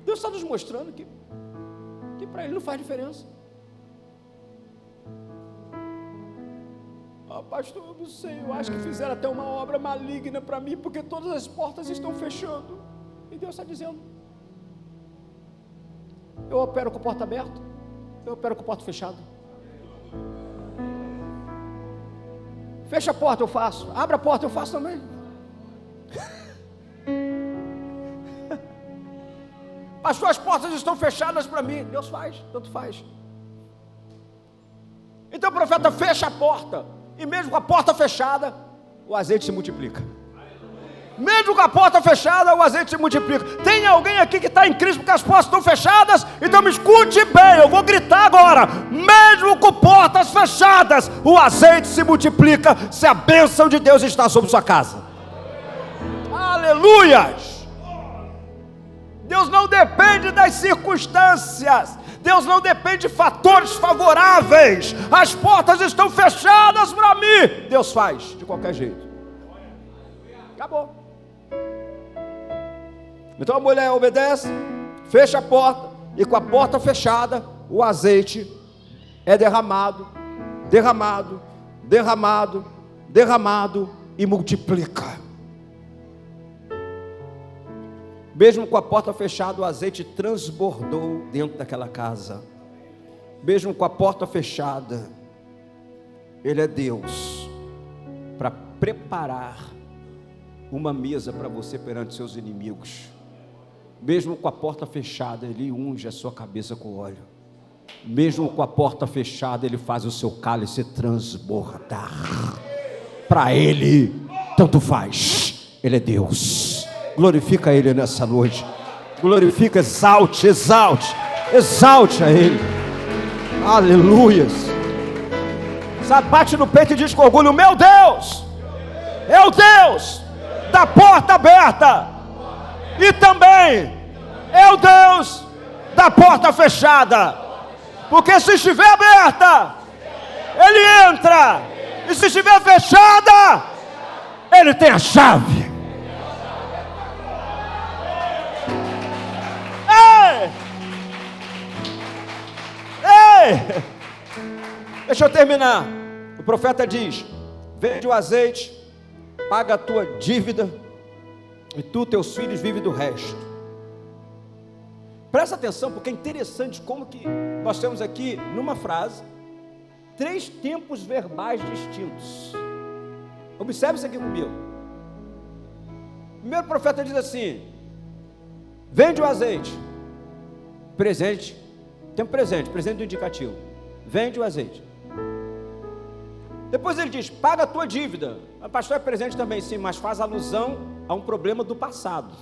Deus está nos mostrando que para Ele não faz diferença. Pastor, eu não sei, eu acho que fizeram até uma obra maligna para mim, porque todas as portas estão fechando. E Deus está dizendo: eu opero com a porta aberta, eu opero com a porta fechada. Fecha a porta, eu faço. Abre a porta, eu faço também. Pastor, as portas estão fechadas para mim. Deus faz, tanto faz. Então o profeta fecha a porta, e mesmo com a porta fechada, o azeite se multiplica. Mesmo com a porta fechada, o azeite se multiplica. Tem alguém aqui que está em crise porque as portas estão fechadas? Então me escute bem, eu vou gritar agora. Mesmo com mesmo portas fechadas, o azeite se multiplica se a bênção de Deus está sobre sua casa. Aleluias! Deus não depende das circunstâncias, Deus não depende de fatores favoráveis. As portas estão fechadas para mim, Deus faz de qualquer jeito. Acabou. Então a mulher obedece, fecha a porta, e com a porta fechada, o azeite é derramado, derramado, derramado, derramado e multiplica. Mesmo com a porta fechada, o azeite transbordou dentro daquela casa. Mesmo com a porta fechada, Ele é Deus para preparar uma mesa para você perante seus inimigos. Mesmo com a porta fechada, Ele unge a sua cabeça com óleo. Mesmo com a porta fechada, Ele faz o seu cálice transbordar. Para Ele, tanto faz. Ele é Deus. Glorifica Ele nessa noite. Glorifica, exalte, exalte, exalte a Ele. Aleluias. Sabe, bate no peito e diz com orgulho: meu Deus é o Deus da porta aberta, e também é o Deus da porta fechada. Porque se estiver aberta, Ele entra, e se estiver fechada, Ele tem a chave. Ei! Deixa eu terminar. O profeta diz: vende o azeite, paga a tua dívida, e tu, teus filhos, vivem do resto. Presta atenção, porque é interessante como que nós temos aqui, numa frase, 3 tempos verbais distintos. Observe isso aqui comigo. Primeiro o profeta diz assim: vende o azeite, presente, tempo presente, presente do indicativo, vende o azeite. Depois ele diz: paga a tua dívida. A pastor é presente também, sim, mas faz alusão a um problema do passado.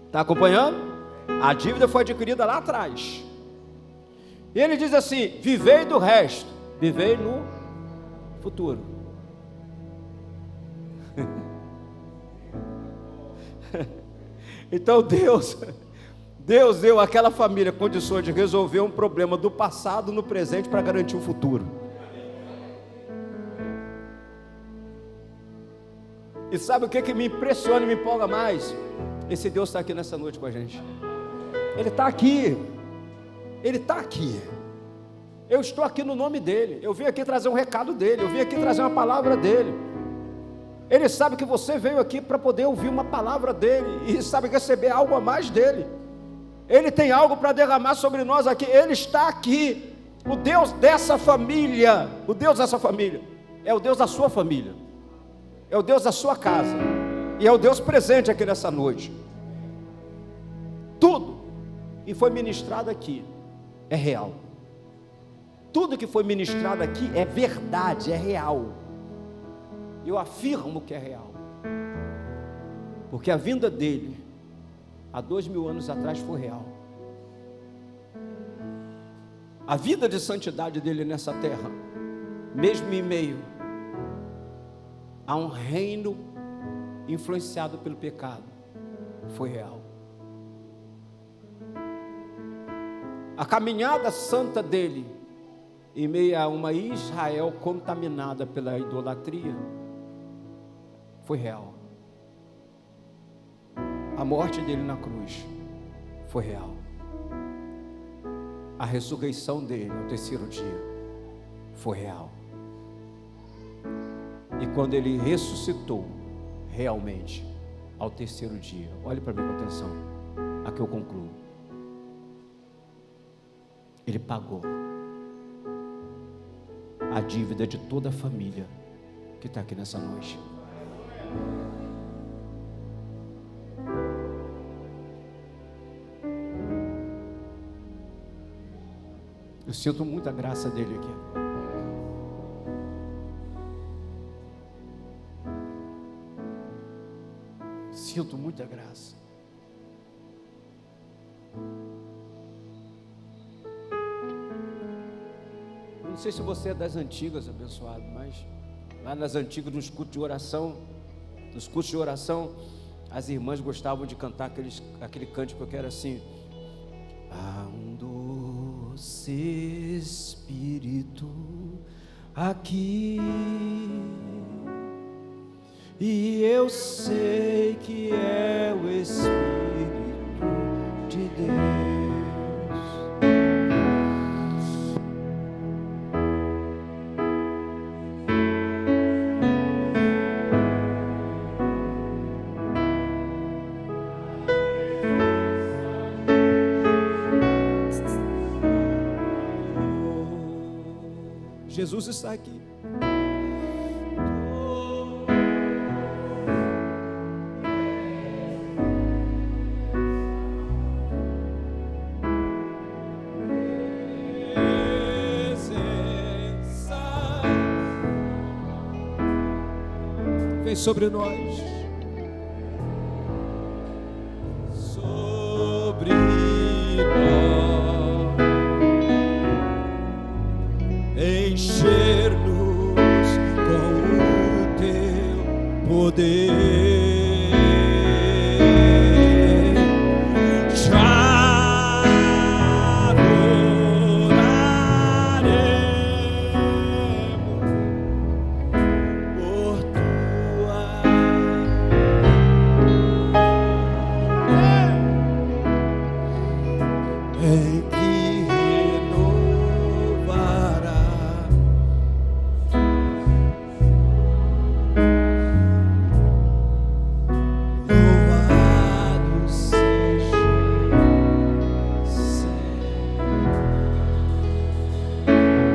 Está acompanhando? A dívida foi adquirida lá atrás. E ele diz assim: vivei do resto, vivei no futuro. Então Deus deu àquela família condições de resolver um problema do passado no presente para garantir o futuro. E sabe o que me impressiona e me empolga mais? Esse Deus está aqui nessa noite com a gente. Ele está aqui. Ele está aqui. Eu estou aqui no nome dEle. Eu vim aqui trazer um recado dEle. Eu vim aqui trazer uma palavra dEle. Ele sabe que você veio aqui para poder ouvir uma palavra dEle e sabe receber algo a mais dEle. Ele tem algo para derramar sobre nós aqui. Ele está aqui. O Deus dessa família, o Deus dessa família é o Deus da sua família, é o Deus da sua casa, e é o Deus presente aqui nessa noite. Tudo que foi ministrado aqui é real. Tudo que foi ministrado aqui é verdade, é real. Eu afirmo que é real, porque a vinda dele há 2000 anos atrás foi real. A vida de santidade dele nessa terra, mesmo em meio a um reino influenciado pelo pecado, foi real. A caminhada santa dele em meio a uma Israel contaminada pela idolatria foi real. A morte dele na cruz foi real. A ressurreição dele no terceiro dia foi real. E quando ele ressuscitou realmente ao terceiro dia, olhe para mim com atenção, aqui eu concluo. Ele pagou a dívida de toda a família que está aqui nessa noite. Eu sinto muita graça dele aqui. Sinto muita graça. sei se você é das antigas, abençoado, mas lá nas antigas, nos cultos de oração, as irmãs gostavam de cantar aquele cântico que era assim: há um doce Espírito aqui, e eu sei que é o Espírito de Deus. Jesus está aqui. Vem sobre nós. Sobre nós. Encher-nos com o teu poder. Te adoraremos por tua em que renovará louvado seja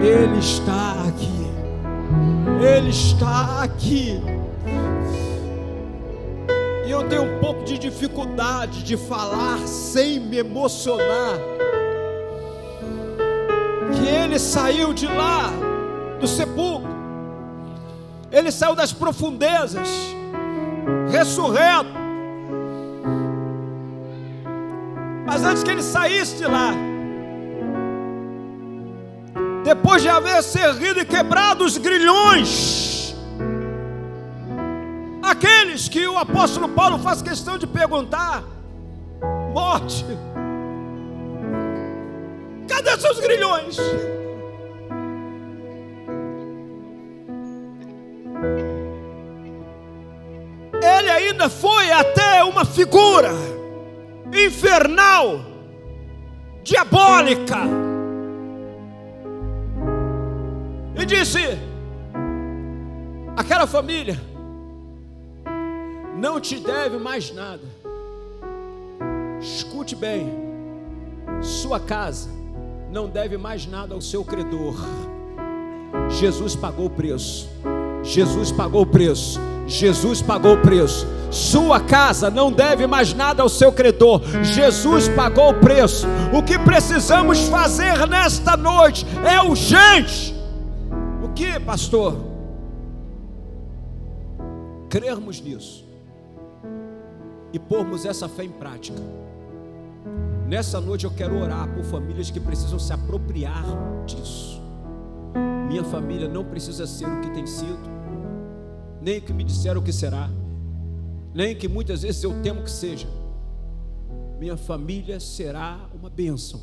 Ele está aqui. Ele está aqui. E eu tenho um pouco de dificuldade de falar sem me emocionar. Que Ele saiu de lá, do sepulcro. Ele saiu das profundezas, ressurreto. Mas antes que Ele saísse de lá, depois de haver servido e quebrado os grilhões, aqueles que o apóstolo Paulo faz questão de perguntar: morte, cadê seus grilhões? Ele ainda foi até uma figura infernal, diabólica, e disse: aquela família não te deve mais nada. Escute bem, sua casa não deve mais nada ao seu credor. Jesus pagou o preço. Jesus pagou o preço. Jesus pagou o preço. Sua casa não deve mais nada ao seu credor. Jesus pagou o preço. O que precisamos fazer nesta noite é urgente. O que, pastor? Crermos nisso e pormos essa fé em prática. Nessa noite eu quero orar por famílias que precisam se apropriar disso. Minha família não precisa ser o que tem sido, nem o que me disseram que será, nem o que muitas vezes eu temo que seja. Minha família será uma bênção,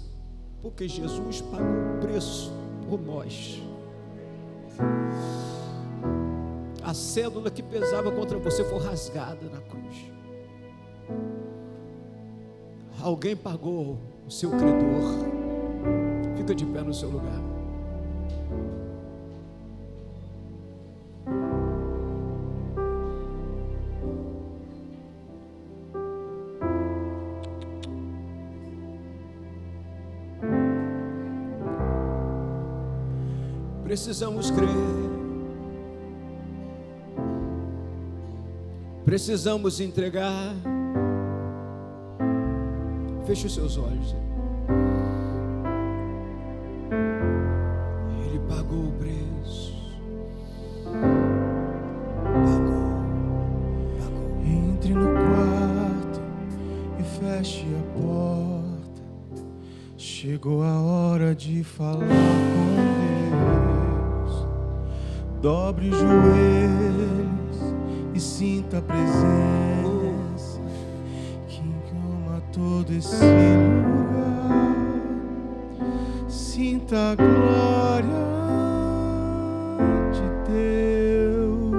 porque Jesus pagou o preço por nós. A cédula que pesava contra você foi rasgada na cruz. Alguém pagou o seu credor. Fica de pé no seu lugar. Precisamos crer. Precisamos entregar. Feche os seus olhos. Ele pagou o preço. Pagou. Entre no quarto e feche a porta. Chegou a hora de falar com Deus. Dobre os joelhos e sinta a presença que ama todo esse lugar. Sinta a glória de Deus.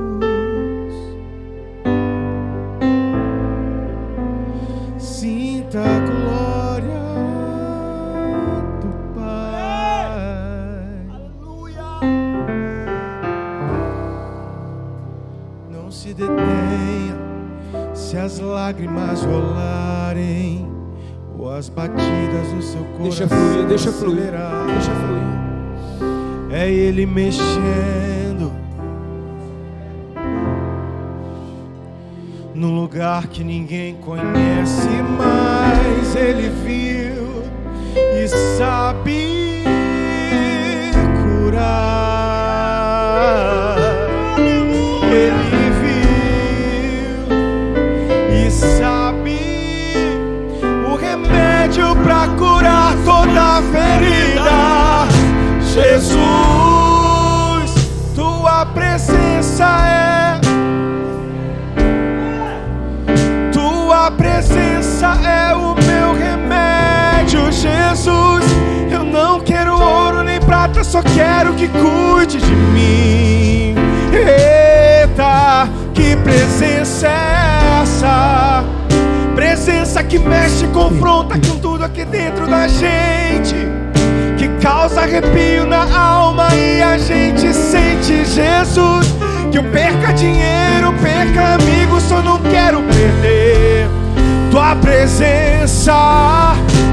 Sinta a glória do Pai. Aleluia! Não se detenha se as lágrimas rolarem ou as batidas do seu coração. Deixa fluir, deixa fluir, acelerar. deixa fluir. É Ele mexendo no lugar que ninguém conhece, mas Ele viu e sabe curar. Ele viu e sabe o remédio para curar toda ferida. Jesus, tua presença é o meu remédio. Jesus, eu não quero ouro nem prata, só quero que cuide de mim. Eita, que presença é essa? Presença que mexe, confronta com tudo aqui dentro da gente, que causa arrepio na alma e a gente sente. Jesus, que eu perca dinheiro, perca amigos, só não quero perder tua presença,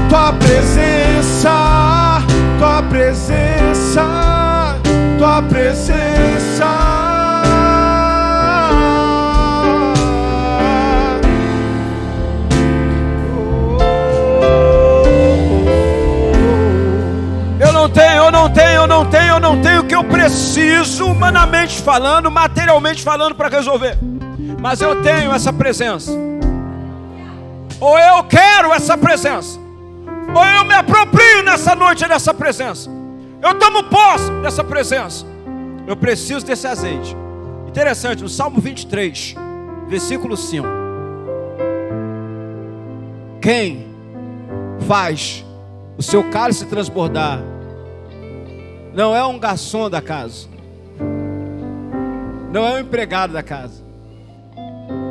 tua presença, tua presença, tua presença. Eu não tenho o que eu preciso, humanamente falando, materialmente falando, para resolver. Mas eu tenho essa presença. Ou eu quero essa presença, ou eu me aproprio nessa noite dessa presença. Eu tomo posse dessa presença. Eu preciso desse azeite. Interessante, no Salmo 23, versículo 5. Quem faz o seu cálice transbordar não é um garçom da casa, não é um empregado da casa,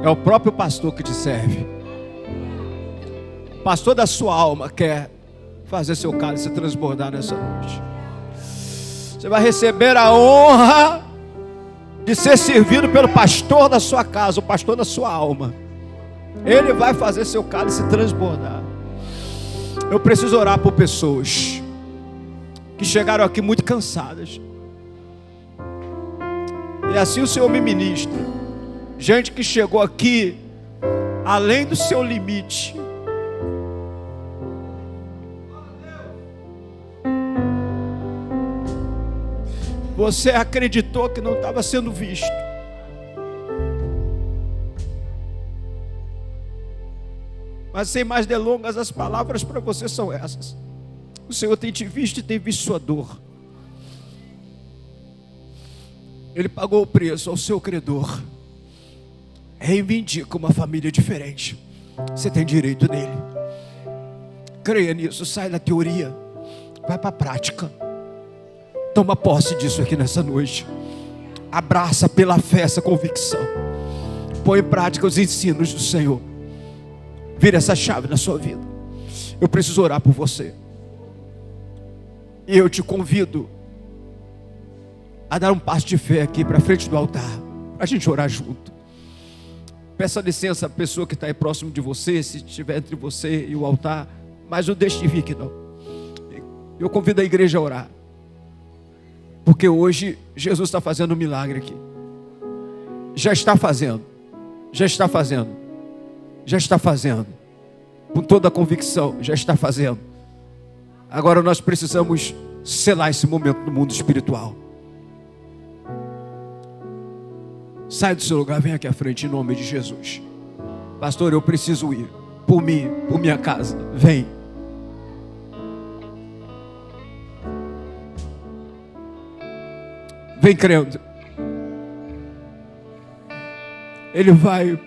é o próprio pastor que te serve. O pastor da sua alma quer fazer seu cálice transbordar nessa noite. Você vai receber a honra de ser servido pelo pastor da sua casa, o pastor da sua alma. Ele vai fazer seu cálice transbordar. Eu preciso orar por pessoas que chegaram aqui muito cansadas, e assim o Senhor me ministra. Gente que chegou aqui além do seu limite. Você acreditou que não estava sendo visto. Mas sem mais delongas, as palavras para você são essas. O Senhor tem te visto e tem visto sua dor. Ele pagou o preço ao seu credor. Reivindica uma família diferente. Você tem direito nele. Creia nisso, sai da teoria, vai para a prática. Toma posse disso aqui nessa noite. Abraça pela fé essa convicção. Põe em prática os ensinos do Senhor. Vira essa chave na sua vida. Eu preciso orar por você. E eu te convido a dar um passo de fé aqui para frente do altar, para a gente orar junto. Peça licença à pessoa que está aí próximo de você, se estiver entre você e o altar, mas não deixe de vir aqui não. Eu convido a igreja a orar, porque hoje Jesus está fazendo um milagre aqui. Já está fazendo, já está fazendo, já está fazendo, com toda a convicção, já está fazendo. Agora nós precisamos selar esse momento no mundo espiritual. Sai do seu lugar, vem aqui à frente em nome de Jesus. Pastor, eu preciso ir. Por mim, por minha casa. Vem. Vem crendo. Ele vai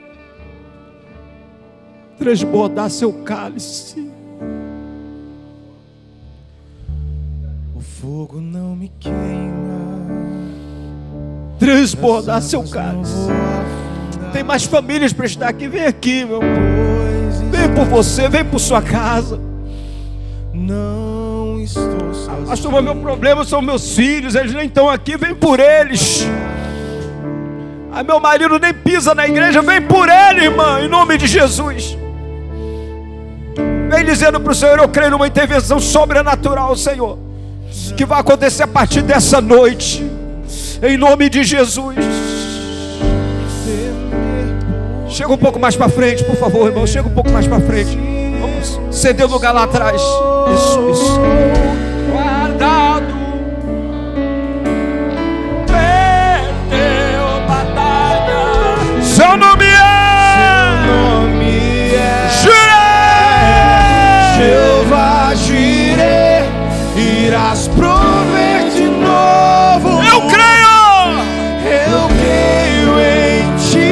transbordar seu cálice. O fogo não me queima. Transbordar seu cálice. Tem mais famílias para estar aqui. Vem aqui, meu irmão. Vem por você, vem por sua casa. Não estou sozinho. Pastor, mas meu problema são meus filhos. Eles nem estão aqui, vem por eles. Meu marido nem pisa na igreja. Vem por ele, irmã, em nome de Jesus. Vem dizendo para o Senhor: eu creio numa intervenção sobrenatural, Senhor, que vai acontecer a partir dessa noite, em nome de Jesus. Chega um pouco mais para frente, por favor, irmão. Chega um pouco mais para frente. Vamos ceder o lugar lá atrás. Isso. Guardado, perdeu batalha. Seu nome é Jireh. Jeová Jireh, irás prover de novo. Eu creio em ti.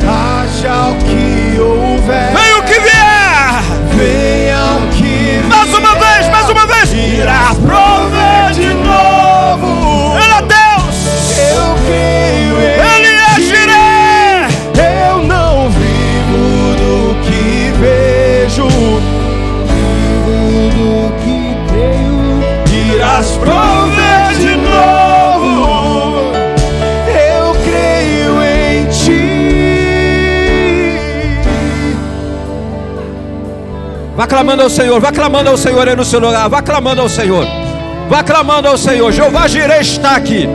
Haja o que houver, venha o que vier, venha o que vier. mais uma vez, irás prover de novo. Ele é Deus, Eu creio em Ele é ti. Jireh. Eu não vivo do que vejo, vivo do que creio. Irás prover de novo. Eu creio em ti. Vá clamando ao Senhor aí no seu lugar. Vá clamando ao Senhor. Jeová Jireh está aqui.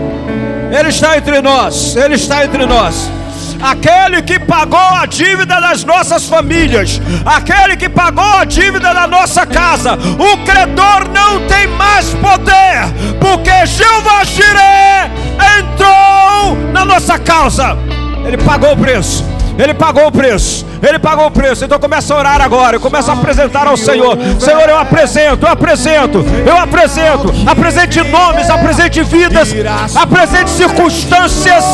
Ele está entre nós. Aquele que pagou a dívida das nossas famílias, aquele que pagou a dívida da nossa casa. O credor não tem mais poder, porque Jeová Jireh entrou na nossa causa. Ele pagou o preço. Então começa a orar agora. Eu começo a apresentar ao Senhor. Senhor, eu apresento. Apresente nomes, apresente vidas, apresente circunstâncias,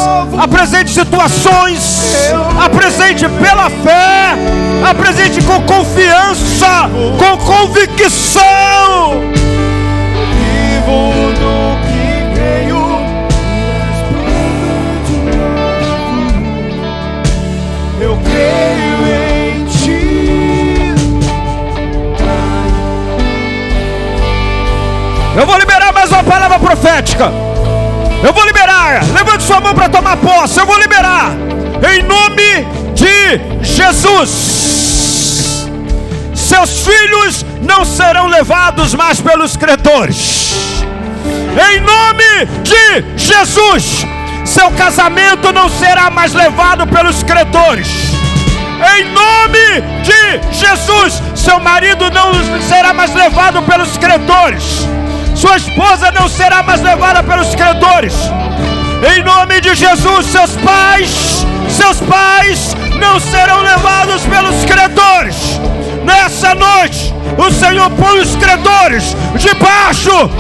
apresente situações, apresente pela fé, apresente com confiança, com convicção. Vivo do que creio. Eu creio em ti. Eu vou liberar mais uma palavra profética. Levante sua mão para tomar posse. Eu vou liberar em nome de Jesus. Seus filhos não serão levados mais pelos credores. Em nome de Jesus. Seu casamento não será mais levado pelos credores. Em nome de Jesus. Seu marido não será mais levado pelos credores. Sua esposa não será mais levada pelos credores. Em nome de Jesus. Seus pais não serão levados pelos credores. Nessa noite, o Senhor põe os credores debaixo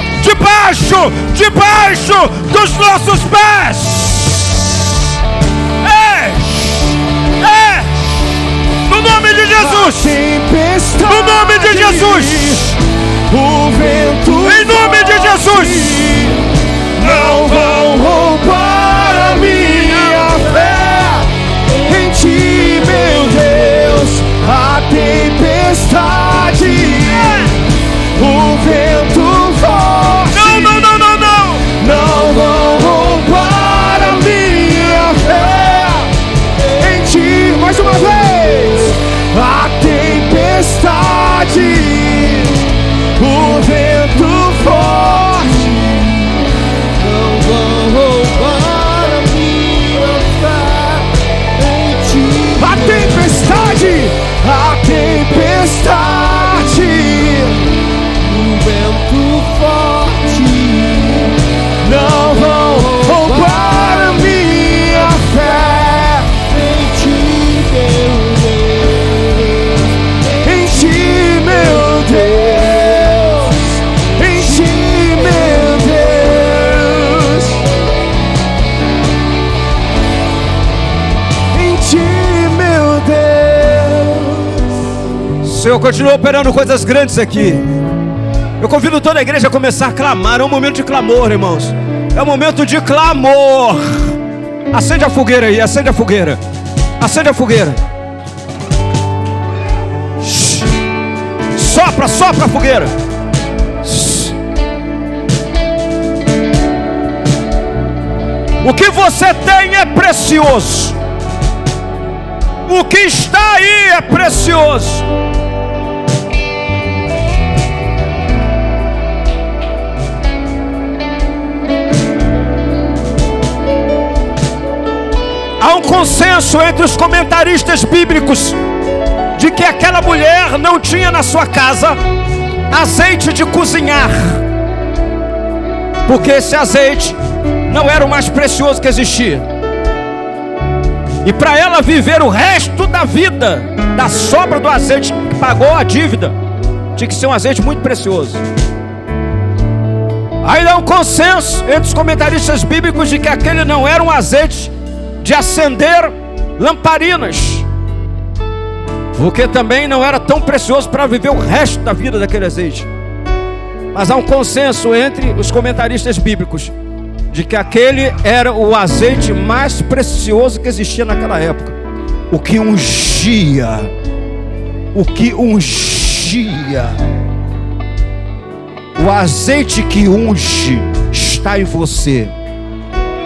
dos nossos pés. No nome de Jesus. No nome de Jesus. O vento Em nome de Jesus. não vão roubar a minha fé. Em ti, meu Deus, a tempestade, o vento forte não vão roubar a minha fé. Em ti, mais uma vez, a tempestade Senhor continua operando coisas grandes aqui. Eu convido toda a igreja a começar a clamar. É um momento de clamor, irmãos. É um momento de clamor. Acende a fogueira aí, acende a fogueira. Acende a fogueira. Sopra, sopra a fogueira. O que você tem é precioso. O que está aí é precioso. Há um consenso entre os comentaristas bíblicos de que aquela mulher não tinha na sua casa azeite de cozinhar, porque esse azeite não era o mais precioso que existia. E para ela viver o resto da vida, da sobra do azeite que pagou a dívida, tinha que ser um azeite muito precioso. Ainda há um consenso entre os comentaristas bíblicos de que aquele não era um azeite de acender lamparinas, porque também não era tão precioso para viver o resto da vida daquele azeite. Mas há um consenso entre os comentaristas bíblicos de que aquele era o azeite mais precioso que existia naquela época. O que ungia. O azeite que unge está em você.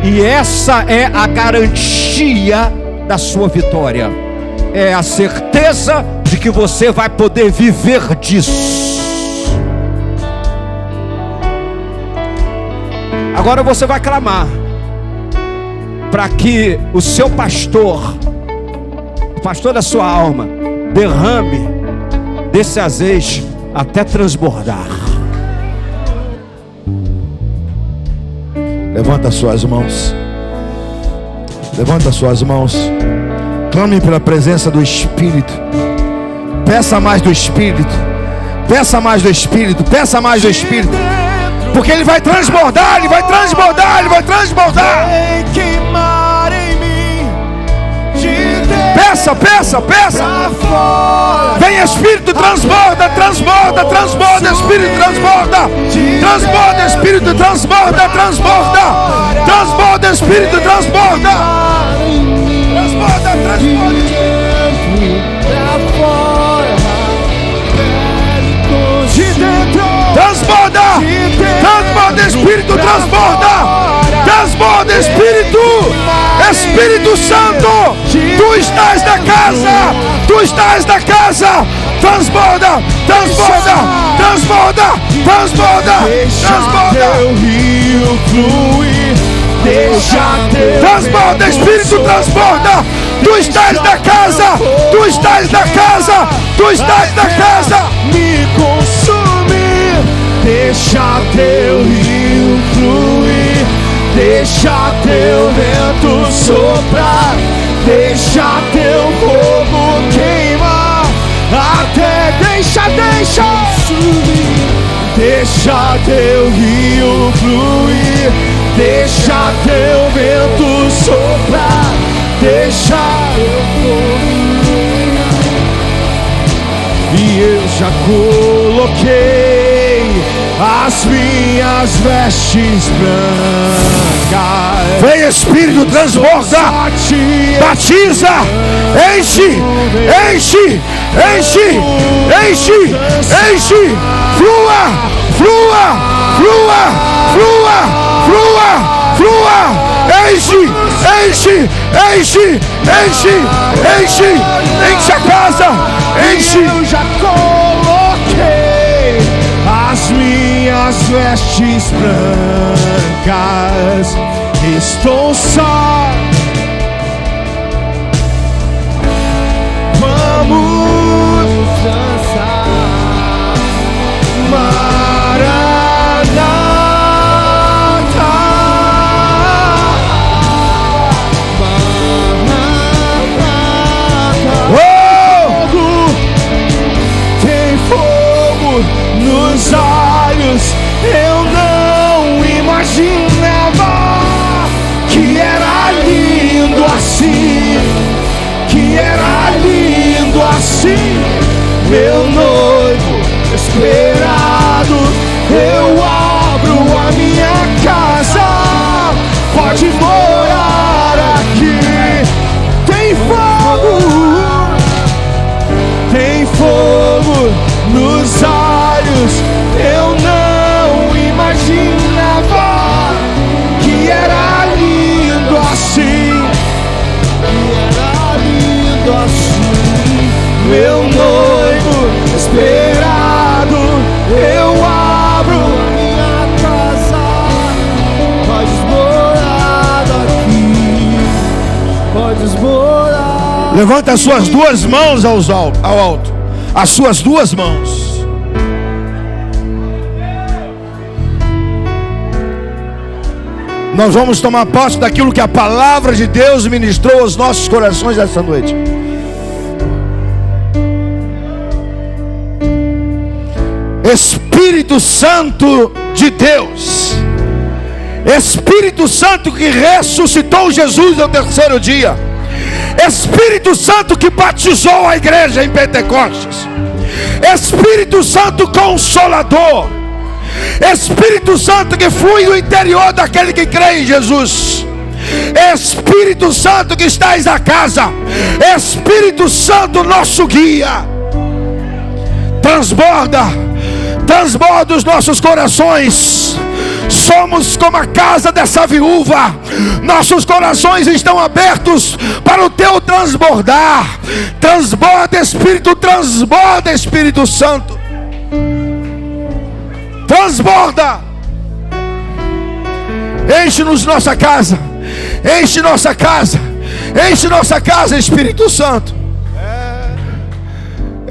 E essa é a garantia da sua vitória. É a certeza de que você vai poder viver disso. Agora você vai clamar para que o seu pastor, o pastor da sua alma, derrame desse azeite até transbordar. Levanta suas mãos. Levanta suas mãos. Clame pela presença do Espírito. Peça mais do Espírito. Peça mais do Espírito. Peça mais do Espírito. Porque Ele vai transbordar. Ele vai transbordar. Ele vai transbordar. Queimar em mim. Peça, peça, peça. Vem Espírito, transborda, transborda, transborda, Espírito, transborda. Transborda, Espírito, transborda, transborda. Transborda, Espírito, transborda. Transborda, transborda. Transborda, transborda, Espírito, transborda. Transborda, Espírito. Espírito Santo, Tu estás na casa. Tu estás na casa. Transborda, transborda, transborda, transborda, transborda. Teu rio fluir. Deixa teu Transborda, Espírito, transborda. Tu estás na casa. Tu estás na casa. Tu estás na casa. me consumir. Deixa teu rio fluir. Deixa teu vento soprar. Deixa teu fogo queimar. Até deixa subir. Deixa teu rio fluir. Deixa teu vento soprar. Deixa eu fluir. E eu já coloquei as minhas vestes brancas. Vem Espírito, transborda. Batiza. Enche, enche, enche, enche, enche. Flua, flua, flua, flua, flua, flua. Enche, enche, enche, enche, enche. Enche a casa, enche. Eu já coloquei as minhas vestes brancas. Estou só. Vamos dançar. Nos olhos, eu não imaginava que era lindo assim, que era lindo assim. meu noivo esperado. Eu abro a minha casa, pode morar aqui. Tem fogo nos olhos. Eu não imaginava que era lindo assim. Meu noivo esperado, eu abro a minha casa, podes morar aqui, podes morar. Levanta as suas duas mãos ao alto, as suas duas mãos. Nós vamos tomar posse daquilo que a palavra de Deus ministrou aos nossos corações essa noite. Espírito Santo de Deus, Espírito Santo que ressuscitou Jesus ao terceiro dia, Espírito Santo que batizou a igreja em Pentecostes, Espírito Santo Consolador, Espírito Santo que flui do interior daquele que crê em Jesus, Espírito Santo que estás na casa, Espírito Santo nosso guia, transborda os nossos corações. Somos como a casa dessa viúva, nossos corações estão abertos para o teu transbordar. Transborda Espírito Santo, transborda, enche-nos nossa casa, enche nossa casa, enche nossa casa, Espírito Santo,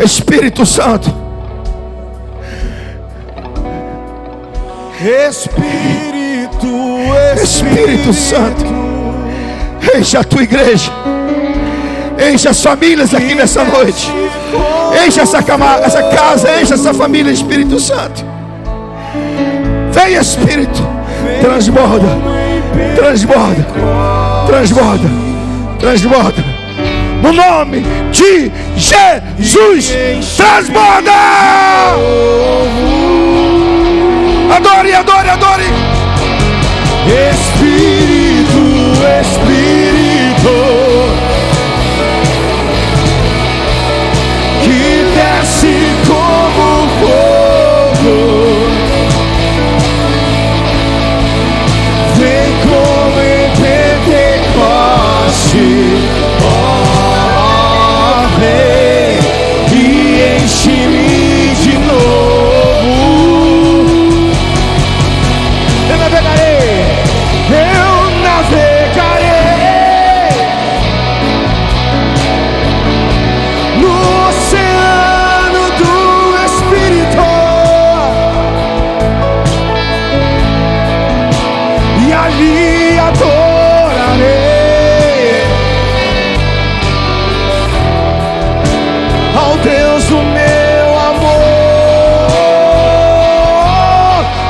Espírito Santo, Espírito Santo, enche a tua igreja, enche as famílias aqui nessa noite, enche essa casa, enche essa família, Espírito Santo. Vem, Espírito, transborda, transborda, transborda, transborda, no nome de Jesus, transborda. Adore, adore, adore. Espírito, Espírito, que desce como fogo, vem como em Pentecoste, vem e enche-me de novo. Eu navegarei no oceano do Espírito e ali adorarei ao Deus do meu amor.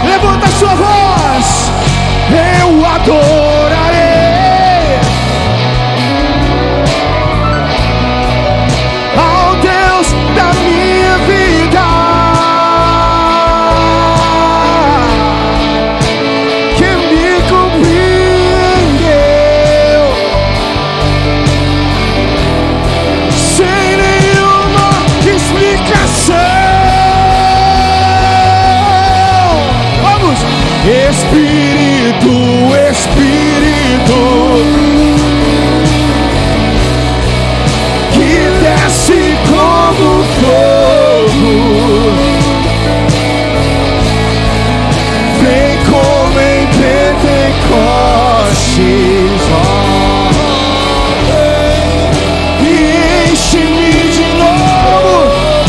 Levanta a sua voz. Eu adorarei ao Deus da minha vida, que me compreendeu sem nenhuma explicação. Vamos! Espírito, Espírito, que desce como fogo, vem como em Pentecostes, e enche-me de novo.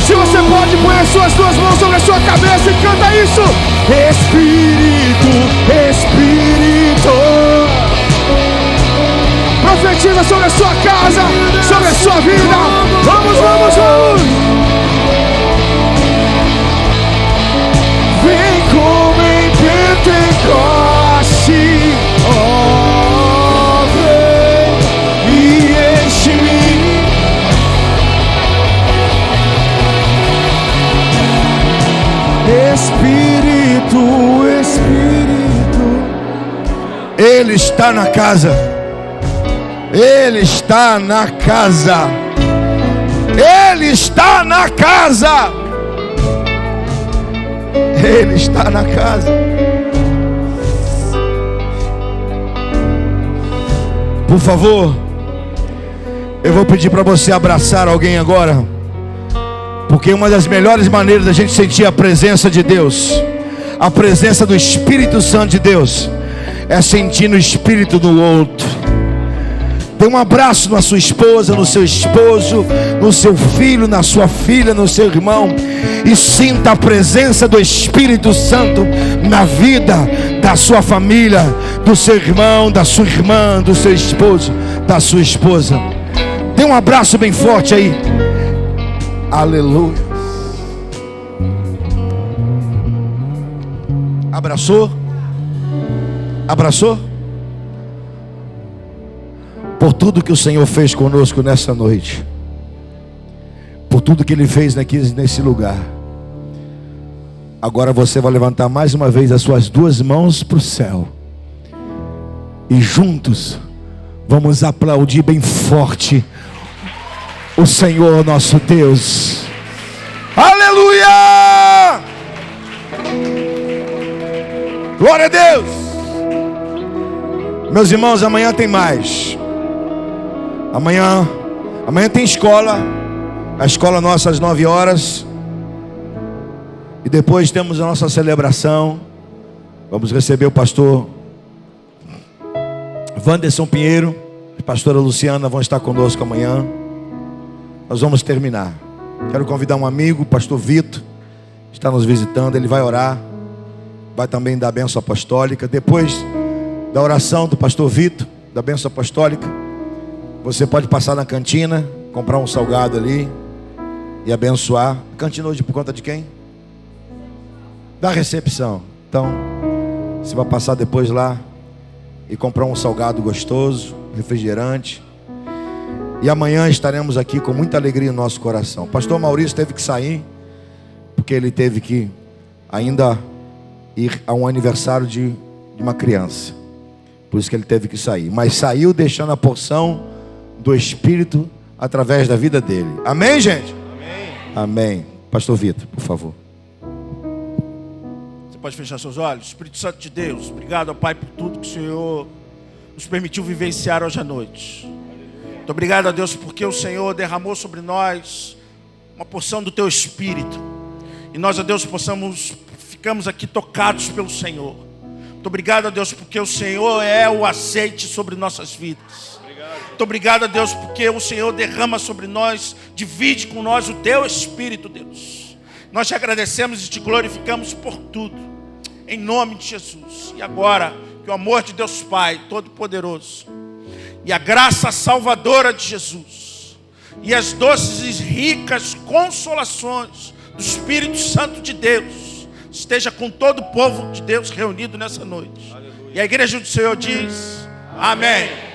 Se você pode, põe as suas duas mãos sobre a sua cabeça e canta isso. Espírito, Espírito, profetiza sobre a sua casa, sobre a sua vida. Vamos, vamos, vamos. Vem como em Pentecoste, vem e enche-me. Ele está na casa. Ele está na casa. Ele está na casa. Ele está na casa. Por favor, eu vou pedir para você abraçar alguém agora, porque uma das melhores maneiras da gente sentir a presença de Deus, a presença do Espírito Santo de Deus, é sentir no Espírito do outro. Dê um abraço na sua esposa, no seu esposo, no seu filho, na sua filha, no seu irmão, e sinta a presença do Espírito Santo na vida da sua família, do seu irmão, da sua irmã, do seu esposo, da sua esposa. Dê um abraço bem forte aí. Aleluia. Abraçou? Abraçou? Por tudo que o Senhor fez conosco nessa noite, por tudo que Ele fez nesse lugar, agora você vai levantar mais uma vez as suas duas mãos para o céu, e juntos vamos aplaudir bem forte o Senhor nosso Deus. Aleluia! Glória a Deus! Meus irmãos, amanhã tem mais. Amanhã tem escola. A escola nossa às 9 horas. E depois temos a nossa celebração. Vamos receber o pastor Wanderson Pinheiro e a pastora Luciana vão estar conosco amanhã. Nós vamos terminar. Quero convidar um amigo, o pastor Vitor, que está nos visitando. Ele vai orar, vai também dar a bênção apostólica. Depois da oração do pastor Vitor, da bênção apostólica, você pode passar na cantina, comprar um salgado ali e abençoar. A cantina hoje por conta de quem? Da recepção. Então, você vai passar depois lá e comprar um salgado gostoso, refrigerante. E amanhã estaremos aqui com muita alegria no nosso coração. O pastor Maurício teve que sair, porque ele teve que ainda ir a um aniversário de uma criança. Por isso que ele teve que sair. Mas saiu deixando a porção do Espírito através da vida dele. Amém, gente? Amém. Amém. Pastor Vitor, por favor. Você pode fechar seus olhos? Espírito Santo de Deus, obrigado, ó Pai, por tudo que o Senhor nos permitiu vivenciar hoje à noite. Muito obrigado a Deus porque o Senhor derramou sobre nós uma porção do Teu Espírito. E nós, a Deus, ficamos aqui tocados pelo Senhor. Muito obrigado a Deus porque o Senhor é o azeite sobre nossas vidas. Muito obrigado a Deus porque o Senhor derrama sobre nós, divide com nós o Teu Espírito, Deus. Nós te agradecemos e te glorificamos por tudo, em nome de Jesus. E agora, que o amor de Deus Pai Todo-Poderoso, e a graça salvadora de Jesus, e as doces e ricas consolações do Espírito Santo de Deus, esteja com todo o povo de Deus reunido nessa noite. Aleluia. E a igreja do Senhor diz: amém.